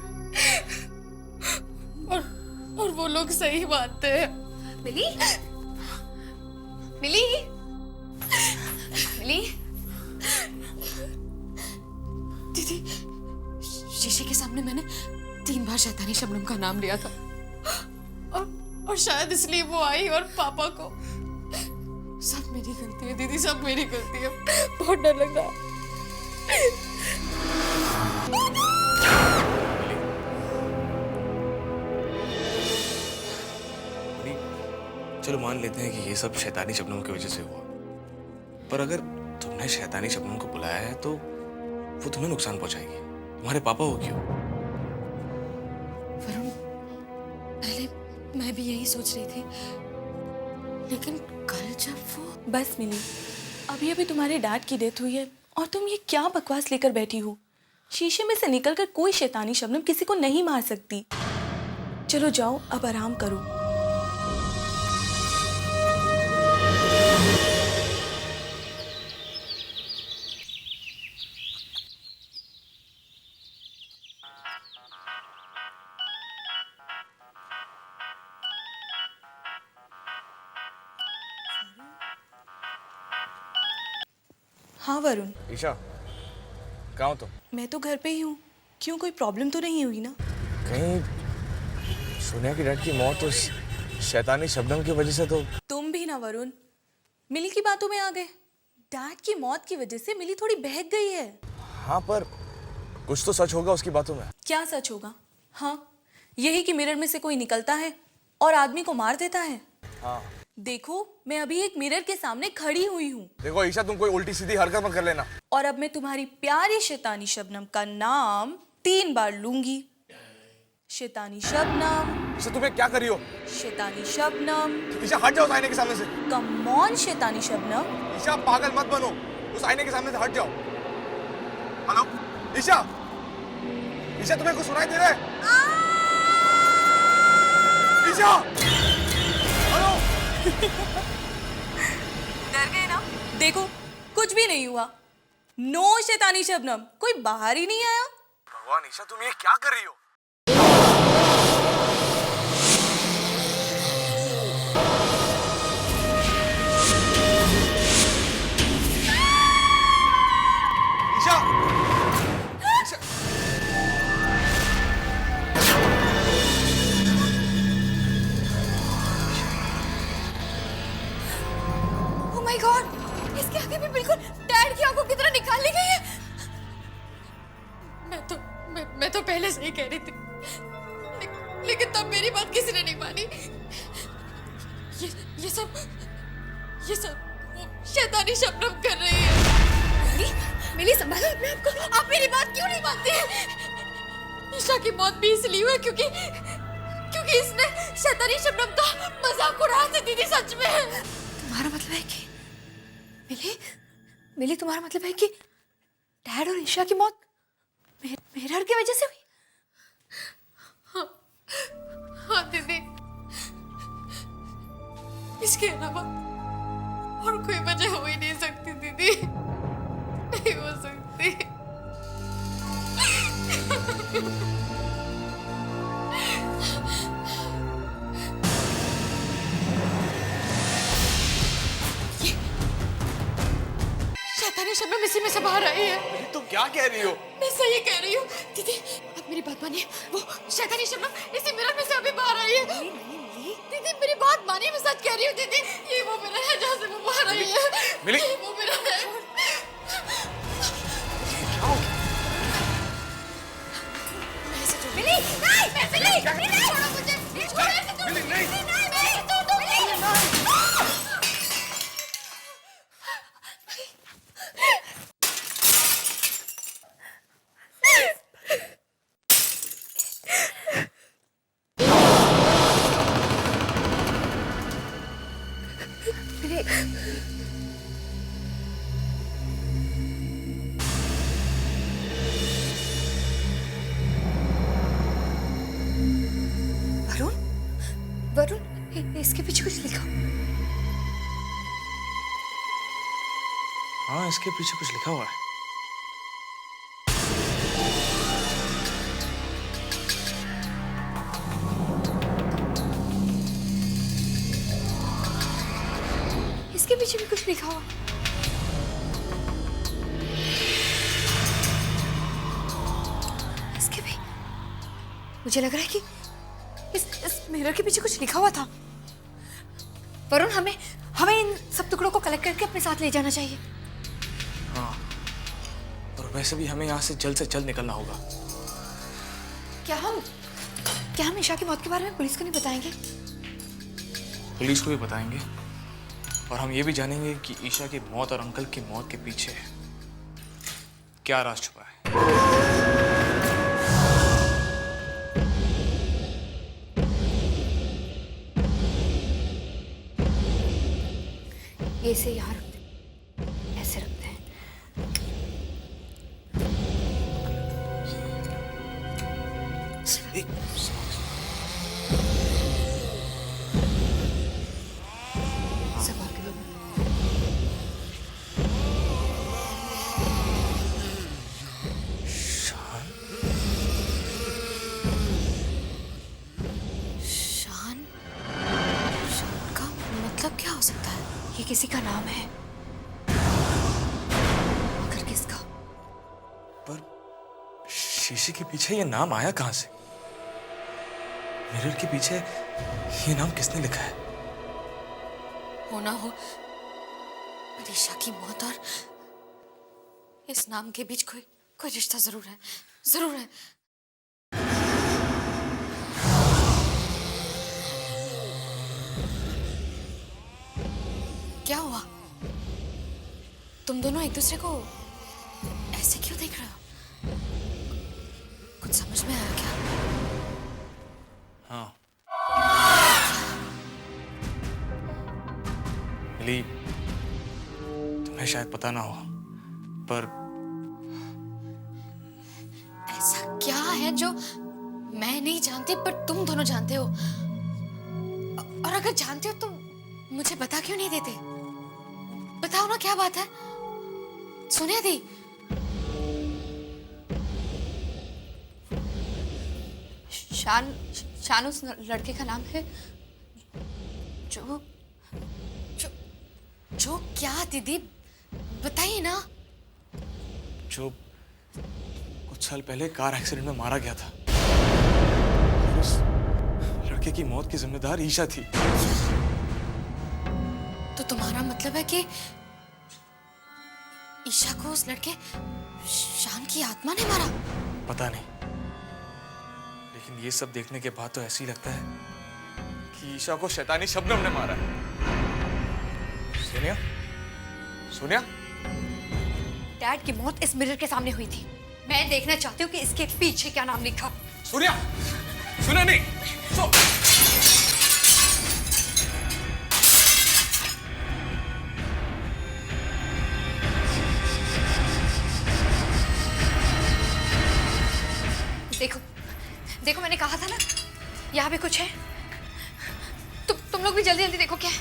और वो लोग सही मानते हैं। मिली, मिली मिली दीदी, शीशे के सामने मैंने 3 बार शैतानी शबनम का नाम लिया था और शायद इसलिए वो आई और पापा को। सब मेरी गलती है दीदी, सब मेरी गलती है। बहुत डर लग रहा है। चलो मान लेते हैं कि ये सब शैतानी शबनम की वजह से हुआ, पर अगर तुमने शैतानी शबनम को बुलाया है तो वो तुम्हें नुकसान पहुंचाएगी, तुम्हारे पापा को क्यों? वरुण, पहले मैं भी यही सोच रही थी, लेकिन कल जब वो... बस मिली, अभी अभी तुम्हारे डैड की डेथ हुई है और तुम ये क्या बकवास लेकर बैठी हो? शीशे में से निकलकर कोई शैतानी शबनम किसी को नहीं मार सकती। चलो जाओ, अब आराम करो। हाँ वरुण। ईशा, कहाँ हो तुम? मैं तो घर पे ही हूँ। क्यों, कोई प्रॉब्लम तो नहीं हुई ना? कहीं सोनिया की डैड की मौत उस शैतानी शबनम की वजह से तो... तुम भी ना वरुण, मिली की बातों में आ गए। डैड की मौत की वजह से मिली थोड़ी बहक गई है। हाँ, पर कुछ तो सच होगा उसकी बातों में। क्या सच होगा? हाँ, यही कि मिरर में से कोई निकलता है और आदमी को मार देता है। हाँ। देखो, मैं अभी एक मिरर के सामने खड़ी हुई हूँ। देखो ईशा, तुम कोई उल्टी सीधी हरकत मत कर लेना। और अब मैं तुम्हारी प्यारी शैतानी शबनम का नाम 3 बार लूंगी। शैतानी शबनम। ईशा, तुम्हें क्या करी हो? शैतानी शबनम। ईशा, हट जाओ आईने के सामने से। कम ऑन शैतानी शबनम। ईशा, पागल मत बनो, उस आईने के सामने से हट जाओ। हेलो ईशा, ईशा तुम्हें कुछ सुनाई दे रहा है? ईशा, हेलो। डर गए ना? देखो, कुछ भी नहीं हुआ। नो शैतानी शबनम, कोई बाहर ही नहीं आया। भगवान ईशा, तुम ये क्या कर रही हो? Isha, Isha. Oh my God! इसके आगे भी बिल्कुल डैड की आंखों की तरह निकाल ली गई है। मैं तो पहले से ही कह रही थी, लेकिन तब मेरी बात किसी ने नहीं मानी। ये सब वो शैतानी शबनम कर रही है। मिली संभालो अपने आप को। आप मेरी बात क्यों नहीं मानती हैं? ईशा की मौत भी इसलिए हुई क्योंकि इसने शैतानी शबनम का मजाक उड़ाया था दीदी। सच में तुम्हारा मतलब है कि मिली तुम्हारा मतलब है कि डैड और ईशा की मौत मिरर की वजह से हुई? हाँ दीदी, इसके अलावा और कोई वजह हो ही नहीं सकती दीदी, नहीं हो सकती। शैतानी शबनम इसी में से बाहर आई है। तुम क्या कह रही हो? मैं सही कह रही हूँ दीदी, अब मेरी बात मानिए। वो शैतानी शबनम इसी मिरर में से अभी बाहर आई है। दीदी मेरी बात मानिए, मैं सच कह रही हूँ दीदी। ये वो मिरर है जहाँ से वो बाहर आई है। मिली? ये वो मिरर है। मिली नहीं, मिली छोड़ो मुझे, छोड़ो ऐसे छोड़ो। मिली नहीं, मिली छोड़ दो। वरुण, इसके पीछे कुछ लिखा। हाँ, इसके पीछे कुछ लिखा हुआ है। इसके पीछे भी कुछ लिखा हुआ। इसके भी मुझे लग रहा है कि इस मिरर के पीछे कुछ लिखा हुआ था। वरुण, हमें हमें इन सब टुकड़ों को कलेक्ट करके अपने साथ ले जाना चाहिए। हाँ, और वैसे भी हमें यहाँ से जल्द निकलना होगा। क्या हम ईशा की मौत के बारे में पुलिस को नहीं बताएंगे? पुलिस को भी बताएंगे और हम ये भी जानेंगे कि ईशा की मौत और अंकल की मौत के पीछे क्या राज छुपा है। ये इसे यहाँ रखते हैं, ऐसे रखते हैं। संभाल के लो। शान का मतलब क्या हो सकता है? ये किसी का नाम है, मगर किसका? पर शीशे के पीछे ये नाम आया कहां से? मिरर के पीछे ये नाम किसने लिखा है? होना हो ईशा की मौत और इस नाम के बीच कोई रिश्ता जरूर है, जरूर है। क्या हुआ? तुम दोनों एक दूसरे को ऐसे क्यों देख रहे हो? कुछ समझ में आया क्या? हाँ, मिली, तुम्हें शायद पता ना हो, पर ऐसा क्या है जो मैं नहीं जानती पर तुम दोनों जानते हो? और अगर जानते हो तो मुझे बता क्यों नहीं देते? बताओ ना, क्या बात है? सुनिए दी, शान उस लड़के का नाम है जो जो जो क्या दीदी, बताइए ना। जो कुछ साल पहले कार एक्सीडेंट में मारा गया था। उस लड़के की मौत की जिम्मेदार ईशा थी। तो तुम्हारा मतलब है कि ईशा को उस लड़के शान की आत्मा ने मारा? पता नहीं, लेकिन ये सब देखने के बाद तो ऐसे ही लगता है कि ईशा को शैतानी शबनम ने मारा है। सोनिया, सोनिया, डैड की मौत इस मिरर के सामने हुई थी। मैं देखना चाहती हूँ कि इसके पीछे क्या नाम लिखा। सोनिया, सुना नहीं? देखो देखो, मैंने कहा था ना, यहाँ पे कुछ है। तुम लोग भी जल्दी जल्दी देखो क्या है।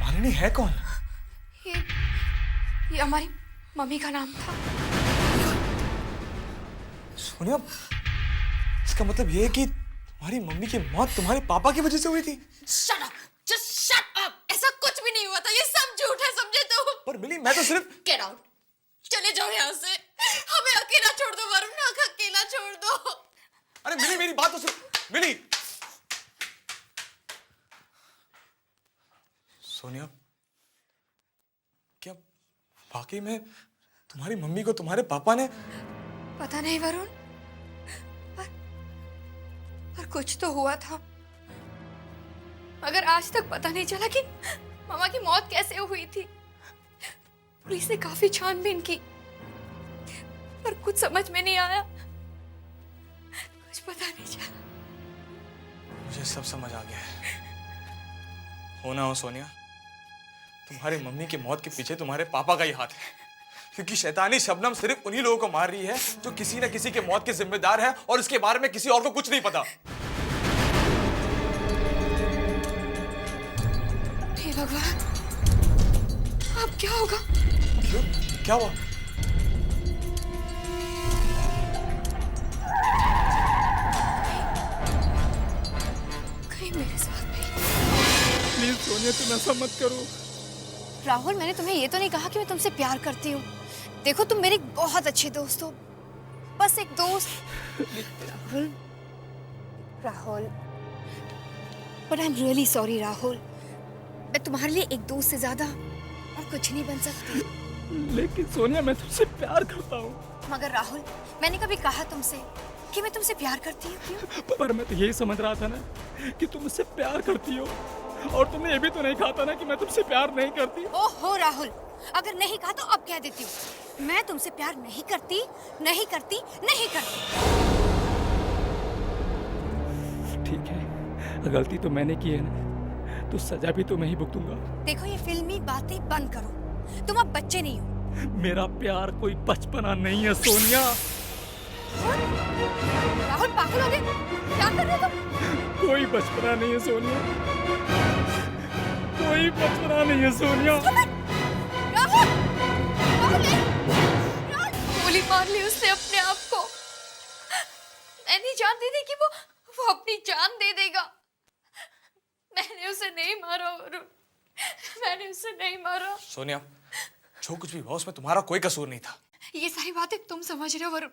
मालिनी है कौन? ये हमारी मम्मी का नाम था। सोनिया, इसका मतलब ये है कि तुम्हारी मम्मी की मौत तुम्हारे पापा की वजह से हुई थी? Shut up! Just shut up! ऐसा कुछ भी नहीं हुआ था, ये सब झूठ है, समझे तुम? पर मिली, मैं तो सिर्फ... Get out! चले जाओ यहाँ से, हमें अकेला छोड़ दो वरुण, अकेला छोड़ दो। अरे मिली, मेरी बात तो सुन। मिली, सोनिया, क्या वाकई में तुम्हारी मम्मी को तुम्हारे पापा ने... पता नहीं वरुण, पर कुछ तो हुआ था। मगर आज तक पता नहीं चला कि मामा की मौत कैसे हुई थी। पुलिस ने काफी छानबीन की, पर कुछ समझ में नहीं आया, कुछ पता नहीं चला। मुझे सब समझ आ गया है। हो ना हो सोनिया, तुम्हारी मम्मी की मौत के पीछे तुम्हारे पापा का ही हाथ है, क्योंकि शैतानी शबनम सिर्फ उन्हीं लोगों को मार रही है जो किसी न किसी के मौत के जिम्मेदार है, और इसके बारे में किसी और को कुछ नहीं पता। हे भगवान, अब क्या होगा? क्यों? क्या हुआ? कहीं मेरे साथ भी। प्लीज सोनिया, तुम ऐसा मत करो। राहुल, मैंने तुम्हें ये तो नहीं कहा कि मैं तुमसे प्यार करती हूँ। देखो, तुम मेरे बहुत अच्छे दोस्त हो, बस एक दोस्त। Rahul, Rahul, but I am really sorry Rahul. मैं तुम्हारे लिए एक दोस्त से ज्यादा और कुछ नहीं बन सकती। लेकिन सोनिया, मैं तुमसे प्यार करता हूँ। मगर राहुल, मैंने कभी कहा तुमसे कि मैं तुमसे प्यार करती हूँ? क्यों? पर मैं तो यही समझ रहा था ना कि तुम मुझसे प्यार करती हो, और तुमने ये भी तो नहीं कहा था ना कि मैं तुमसे प्यार नहीं करती। ओहो राहुल, अगर नहीं कहा तो अब कह देती हूँ, मैं तुमसे प्यार नहीं करती, नहीं करती, नहीं करती। ठीक है, गलती तो मैंने की है ना, तो सजा भी तो मैं ही भुगतूंगा। देखो, ये फिल्मी बातें बंद करो, तुम अब बच्चे नहीं हो। मेरा प्यार कोई बचपना नहीं है सोनिया। राहुल, पागल हो गए? क्या कर रहे हो तुम? कोई बचपना नहीं है सोनिया, कोई बचपना नहीं है सोनिया। राहुल, गोली मार ली उसने अपने आप को। मैंने जान दे दी कि वो अपनी जान दे देगा। मैंने उसे नहीं मारा वरुण, मैंने उसे नहीं मारा। सोनिया, जो कुछ भी हुआ उसमें तुम्हारा कोई कसूर नहीं था। ये सारी बातें तुम समझ रहे हो वरुण,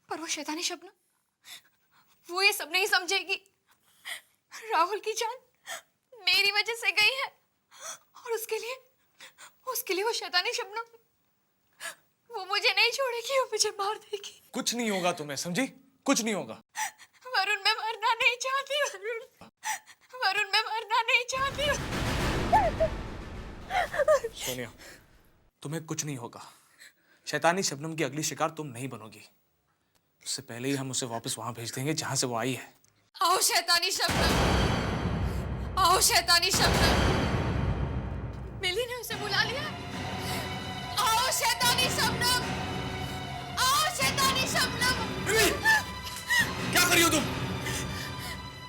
पर वो शैतानी शबनम, वो ये सब नहीं समझेगी। राहुल की जान मेरी वजह से गई है, और उसके लिए वो शैतानी शबनम, वो मुझे नहीं छोड़ेगी, वो मुझे मार देगी। कुछ नहीं होगा तुम्हें, समझी? कुछ नहीं होगा। वरुण, मैं मरना नहीं चाहती। वरुण, मैं मरना नहीं चाहती। सोनिया, तुम्हें कुछ नहीं होगा। शैतानी शबनम की अगली शिकार तुम नहीं बनोगी। उससे पहले ही हम उसे वापस वहां भेज देंगे जहां से वो आई है। आओ शैतानी शबनम, आओ शैतानी शबनम। मिली ने उसे बुला लिया। आओ शैतानी शबनम, आओ शैतानी शबनम। क्या कर रही हो तुम?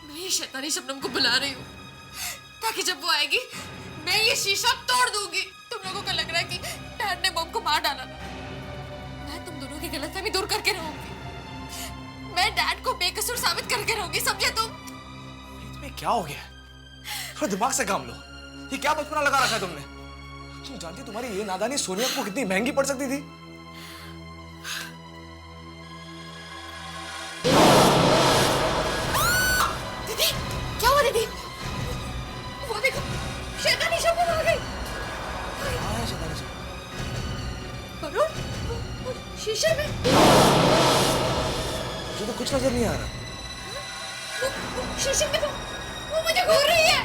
मैं ये शैतानी शबनम को बुला रही हूँ, ताकि जब वो आएगी मैं ये शीशा तोड़ दूंगी। तुम लोगों को लग रहा है कि डैड ने बॉब को मार डाला ना? मैं तुम दोनों की गलतफहमी दूर करके रहूंगी। मैं डैड को बेकसूर साबित करके रहूंगी, समझे तुम? तुम्हें क्या हो गया? थोड़ा दिमाग से काम लो। ये क्या बचपना लगा रखा है तुमने? तुम जानती हो तुम्हारी ये नादानी सोनिया को कितनी महंगी पड़ सकती थी? दीदी, क्या हुआ दीदी? वो देखो, शैतानी शबनम आ गई। वरुण, वो शीशे में। मुझे तो कुछ नजर नहीं आ रहा। वो शीशे में तो वो मुझे घूर रही है,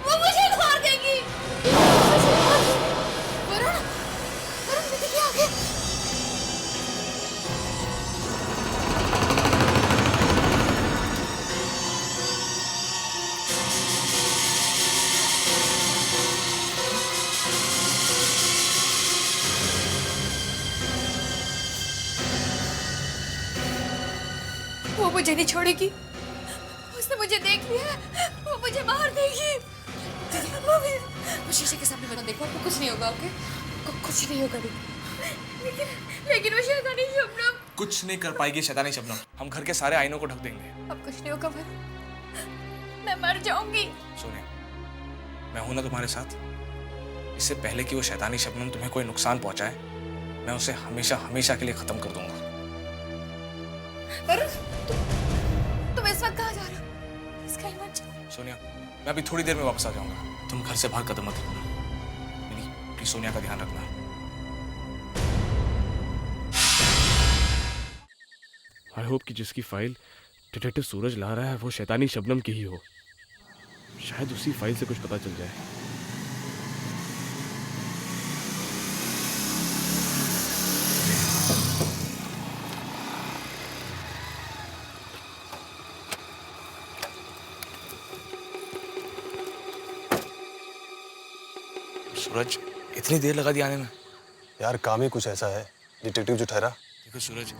वो मुझे मार देगी। वरुण, वरुण दीदी क्या आ गया? वो मुझे नहीं छोड़ेगी, उसने मुझे देख लिया है, वो मुझे मार देगी। वो शीशे के सामने बना, देखो आपको कुछ नहीं होगा। ओके, कुछ नहीं होगा लेकिन वो शैतानी शबनम कुछ नहीं कर पाएगी। शैतानी शबनम, हम घर के सारे आईनों को ढक देंगे। अब कुछ नहीं होगा, मैं मर जाऊंगी। सोनिया, मैं हूं ना तुम्हारे साथ। इससे पहले कि वो शैतानी शबनम तुम्हें कोई नुकसान पहुंचाए, मैं उसे हमेशा हमेशा के लिए खत्म कर दूंगा। वरुण, तुम इस वक्त कहाँ जा रहे हो? इसका ही मत जाओ। सोनिया, मैं अभी थोड़ी देर में वापस आ जाऊंगा। तुम घर से बाहर कदम मत रखना। प्लीज सोनिया का ध्यान रखना। आई होप कि जिसकी फाइल डिटेक्टिव सूरज ला रहा है वो शैतानी शबनम की ही हो। शायद उसी फाइल से कुछ पता चल जाए। सूरज, इतनी देर लगा दी आने में? यार काम ही कुछ ऐसा है, डिटेक्टिव जो ठहरा। देखो सूरज,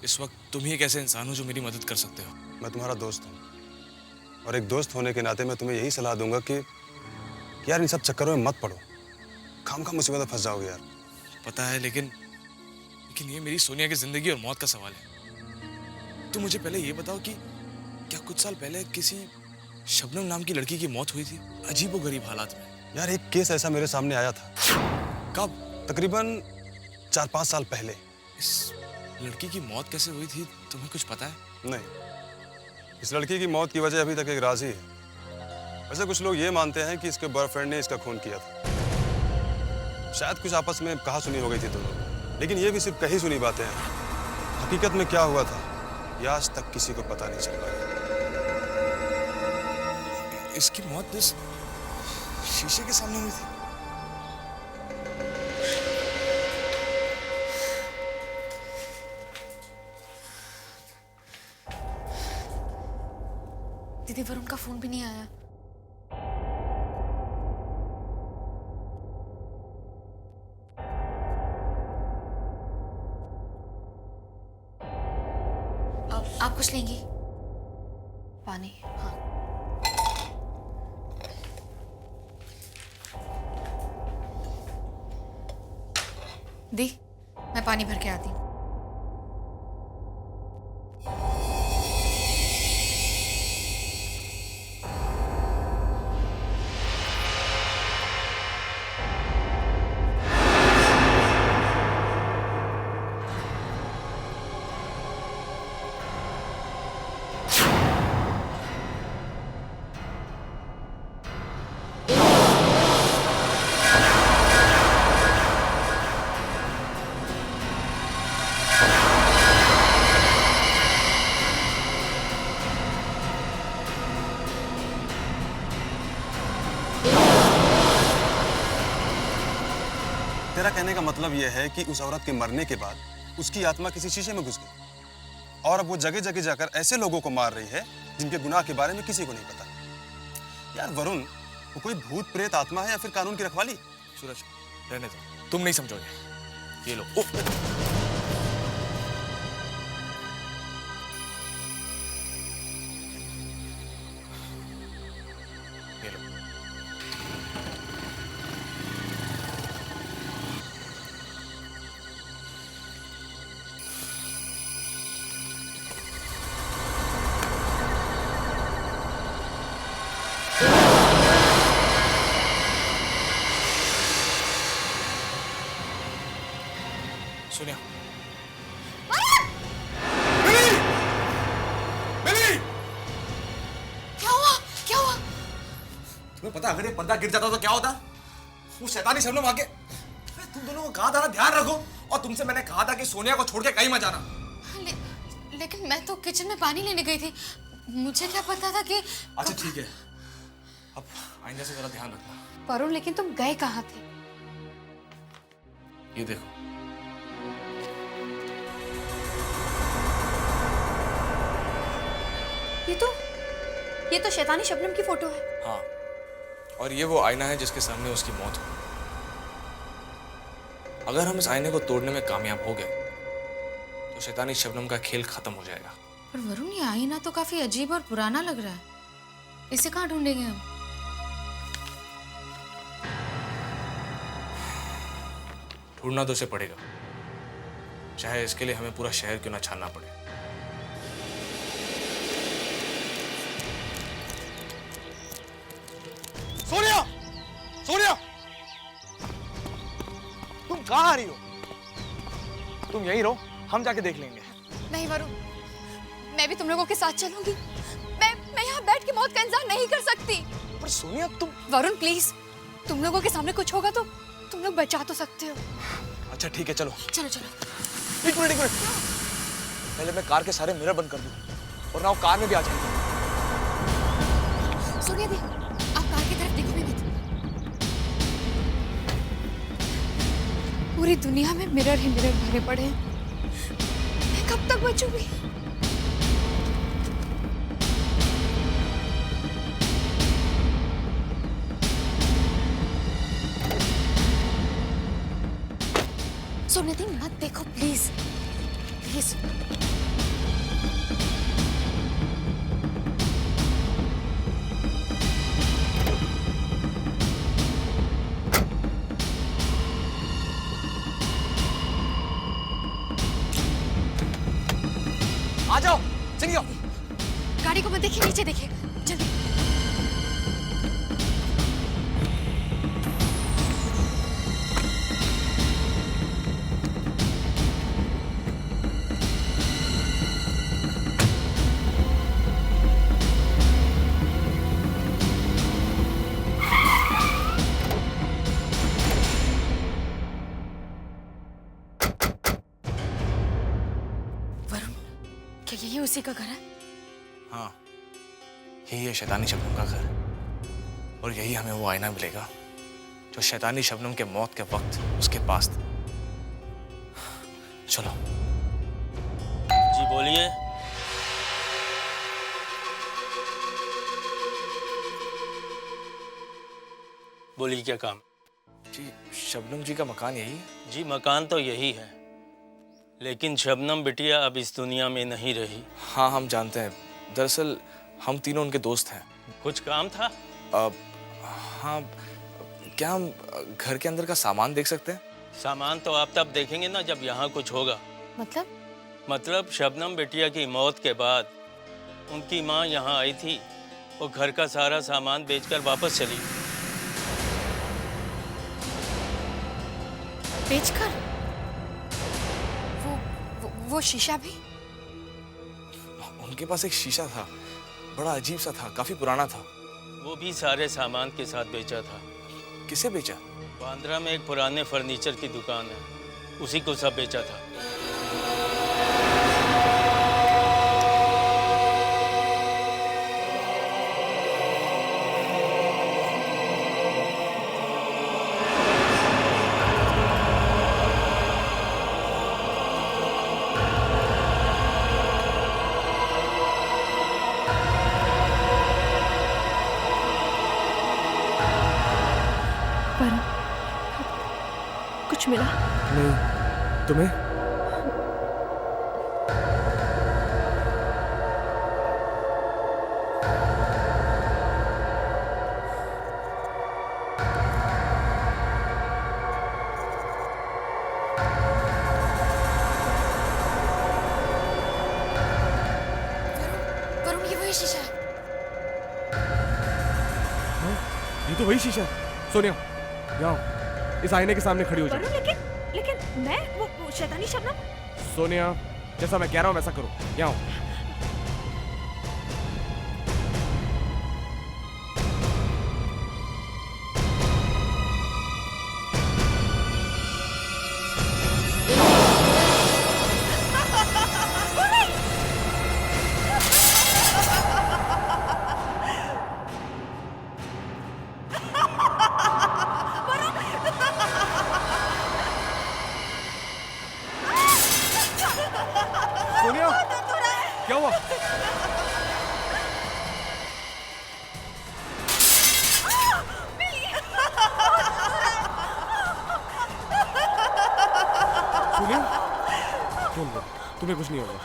इस वक्त तुम ही एक ऐसे इंसान हो जो मेरी मदद कर सकते हो। मैं तुम्हारा दोस्त हूँ और एक दोस्त होने के नाते मैं तुम्हें यही सलाह दूंगा कि यार इन सब चक्करों में मत पड़ो, खामखा मुसीबत में फंस जाओगे यार। पता है, लेकिन ये मेरी सोनिया की जिंदगी और मौत का सवाल है। तुम मुझे पहले ये बताओ कि क्या कुछ साल पहले किसी शबनम नाम की लड़की की मौत हुई थी अजीबोगरीब हालात में? यार एक केस ऐसा मेरे सामने आया था। कब? तकरीबन 4-5 साल पहले। इस लड़की की मौत कैसे हुई थी, तुम्हें कुछ पता है? नहीं, इस लड़की की मौत की वजह अभी तक एक राज ही है। वैसे कुछ लोग ये मानते हैं कि इसके बॉयफ्रेंड ने इसका खून किया था। शायद कुछ आपस में कहा सुनी हो गई थी दोनों, लेकिन ये भी सिर्फ कही सुनी बातें हैं। हकीकत में क्या हुआ था ये आज तक किसी को पता नहीं चल पाया। इसकी मौत इस शीशे के सामने हुई थी। दीदी वरुण का फोन भी नहीं आया। आप कुछ लेंगी? पानी? हाँ। दी, मैं पानी भर के आती हूँ। तेरा कहने का मतलब यह है कि उस औरत के मरने के बाद उसकी आत्मा किसी शीशे में घुस गई और अब वो जगह जगह जाकर ऐसे लोगों को मार रही है जिनके गुनाह के बारे में किसी को नहीं पता। यार वरुण, वो कोई भूत प्रेत आत्मा है या फिर कानून की रखवाली? सूरज, रहने दो, तुम नहीं समझोगे। ये लो। ये लो। सोनिया, क्या हुआ? क्या हुआ? तुम्हें पता अगर ये पर्दा गिर जाता तो क्या होता? वो शैतानी शबनम आके तुम दोनों को कहा था ना ध्यान रखो, और तुमसे मैंने कहा था कि सोनिया को छोड़ के कहीं मत जाना। लेकिन मैं तो किचन में पानी लेने गई थी, मुझे क्या पता था कि। अच्छा ठीक है, अब आइंदा से जरा ध्यान रखना। वरुण, लेकिन तुम गए कहाँ थे? ये देखो, ये तो शैतानी शबनम की फोटो है। हाँ, और ये वो आईना है जिसके सामने उसकी मौत हुई। अगर हम इस आईने को तोड़ने में कामयाब हो गए तो शैतानी शबनम का खेल खत्म हो जाएगा। पर वरुण, ये आईना तो काफी अजीब और पुराना लग रहा है, इसे कहाँ ढूंढेंगे हम? ढूंढना तो उसे पड़ेगा, चाहे इसके लिए हमें पूरा शहर क्यों ना छानना पड़े। सोनिया! सोनिया! तुम कहाँ आ रही हो? तुम यहीं रहो, हम जाके देख लेंगे। नहीं वरुण, मैं भी तुम लोगों के साथ चलूंगी। मैं यहाँ बैठ के मौत का इंतजार नहीं कर सकती। पर सोनिया तुम। वरुण प्लीज, तुम लोगों के सामने कुछ होगा तो तुम लोग बचा तो सकते हो। अच्छा ठीक है, चलो चलो चलो। एक मिनट। पहले मैं कार के सारे मिरर बंद कर दूं, और ना वो कार में भी आ जाएगी। सोनिया दी, आप कार की तरफ देखो भी मत। पूरी दुनिया में मिरर ही मिरर भरे पड़े हैं, मैं कब तक बचूंगी? सोने दी, मत देखो प्लीज प्लीज। आ जाओ, चलिए आओ। गाड़ी को मत देखिए, नीचे देखिए जल्दी। क्या यही उसी का घर है? हाँ, यही है शैतानी शबनम का घर। और यही हमें वो आईना मिलेगा जो शैतानी शबनम के मौत के वक्त उसके पास था। चलो। जी बोलिए। बोलिए क्या काम? जी शबनम जी का मकान यही है? जी मकान तो यही है, लेकिन शबनम बिटिया अब इस दुनिया में नहीं रही। हाँ हम जानते हैं, दरअसल हम तीनों उनके दोस्त हैं। कुछ काम था? हाँ, क्या हम घर के अंदर का सामान देख सकते हैं? सामान तो आप तब देखेंगे ना जब यहाँ कुछ होगा। मतलब शबनम बिटिया की मौत के बाद उनकी माँ यहाँ आई थी, वो घर का सारा सामान बेचकर वापस चली। बेचकर? वो शीशा भी? उनके पास एक शीशा था, बड़ा अजीब सा था, काफी पुराना था। वो भी सारे सामान के साथ बेचा था। किसे बेचा? बांद्रा में एक पुराने फर्नीचर की दुकान है, उसी को सब बेचा था। कुछ मिला? नहीं, तुम्हें? वरुण, ये वही शीशा है। ये तो वही शीशा है। सोनिया, यहाँ इस आईने के सामने खड़ी हो जाओ। लेकिन मैं वो शैतानी शबनम? सोनिया, जैसा मैं कह रहा हूँ वैसा करो। यहाँ आओ। सोनिया, क्या हुआ? सोनिया, तुम्हें कुछ नहीं होगा।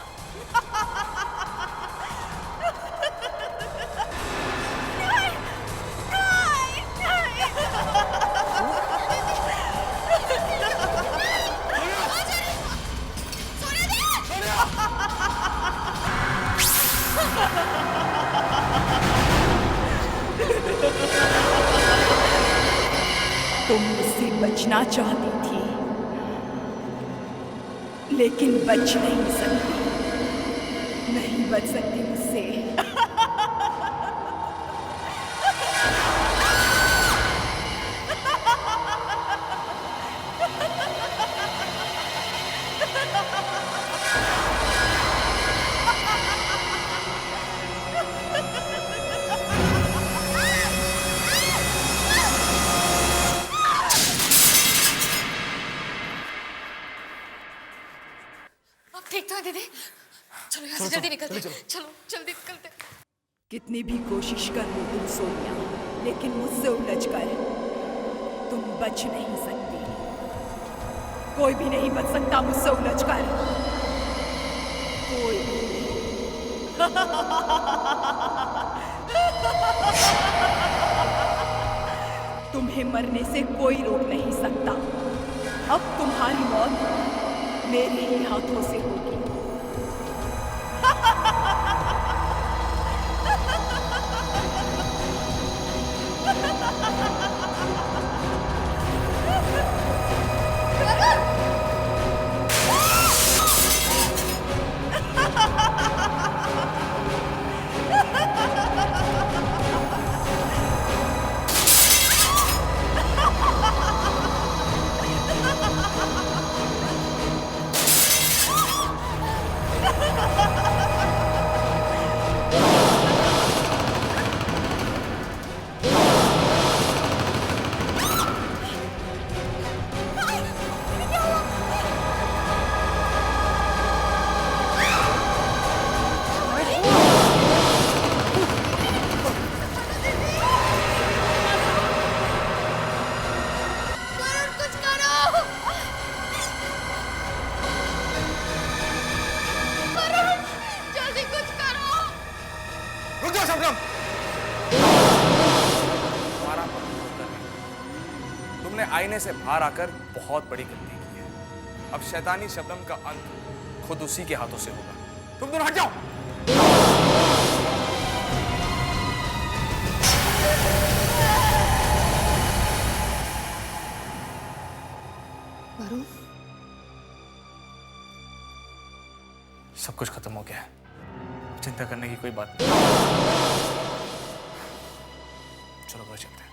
तुम मुझसे बचना चाहती थी, लेकिन बच नहीं सकती, नहीं बच सकती मुझसे। ठीक तो है दीदी, चलो यहाँ से जल्दी निकलते हैं। चलो जल्दी निकलते। कितनी भी कोशिश कर लो तुम सोनिया, लेकिन मुझसे उलझ कर तुम बच नहीं सकती। कोई भी नहीं बच सकता मुझसे उलझकर। कोई भी तुम्हें मरने से कोई रोक नहीं सकता। अब तुम्हारी मौत मेरे ही हाथों से होगी। रुक जाओ शबनम। तुम्हारा पति होकर नहीं, तुमने आईने से बाहर आकर बहुत बड़ी गलती की है। अब शैतानी शबनम का अंत खुद उसी के हाथों से होगा। तुम दोनों हट जाओ। वरुण, सब कुछ खत्म हो गया है, चिंता करने की कोई बात नहीं। चलो घर चलते हैं।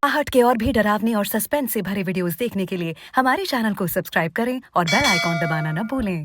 आहट के और भी डरावने और सस्पेंस से भरे वीडियोस देखने के लिए हमारे चैनल को सब्सक्राइब करें और बेल आइकॉन दबाना न भूलें।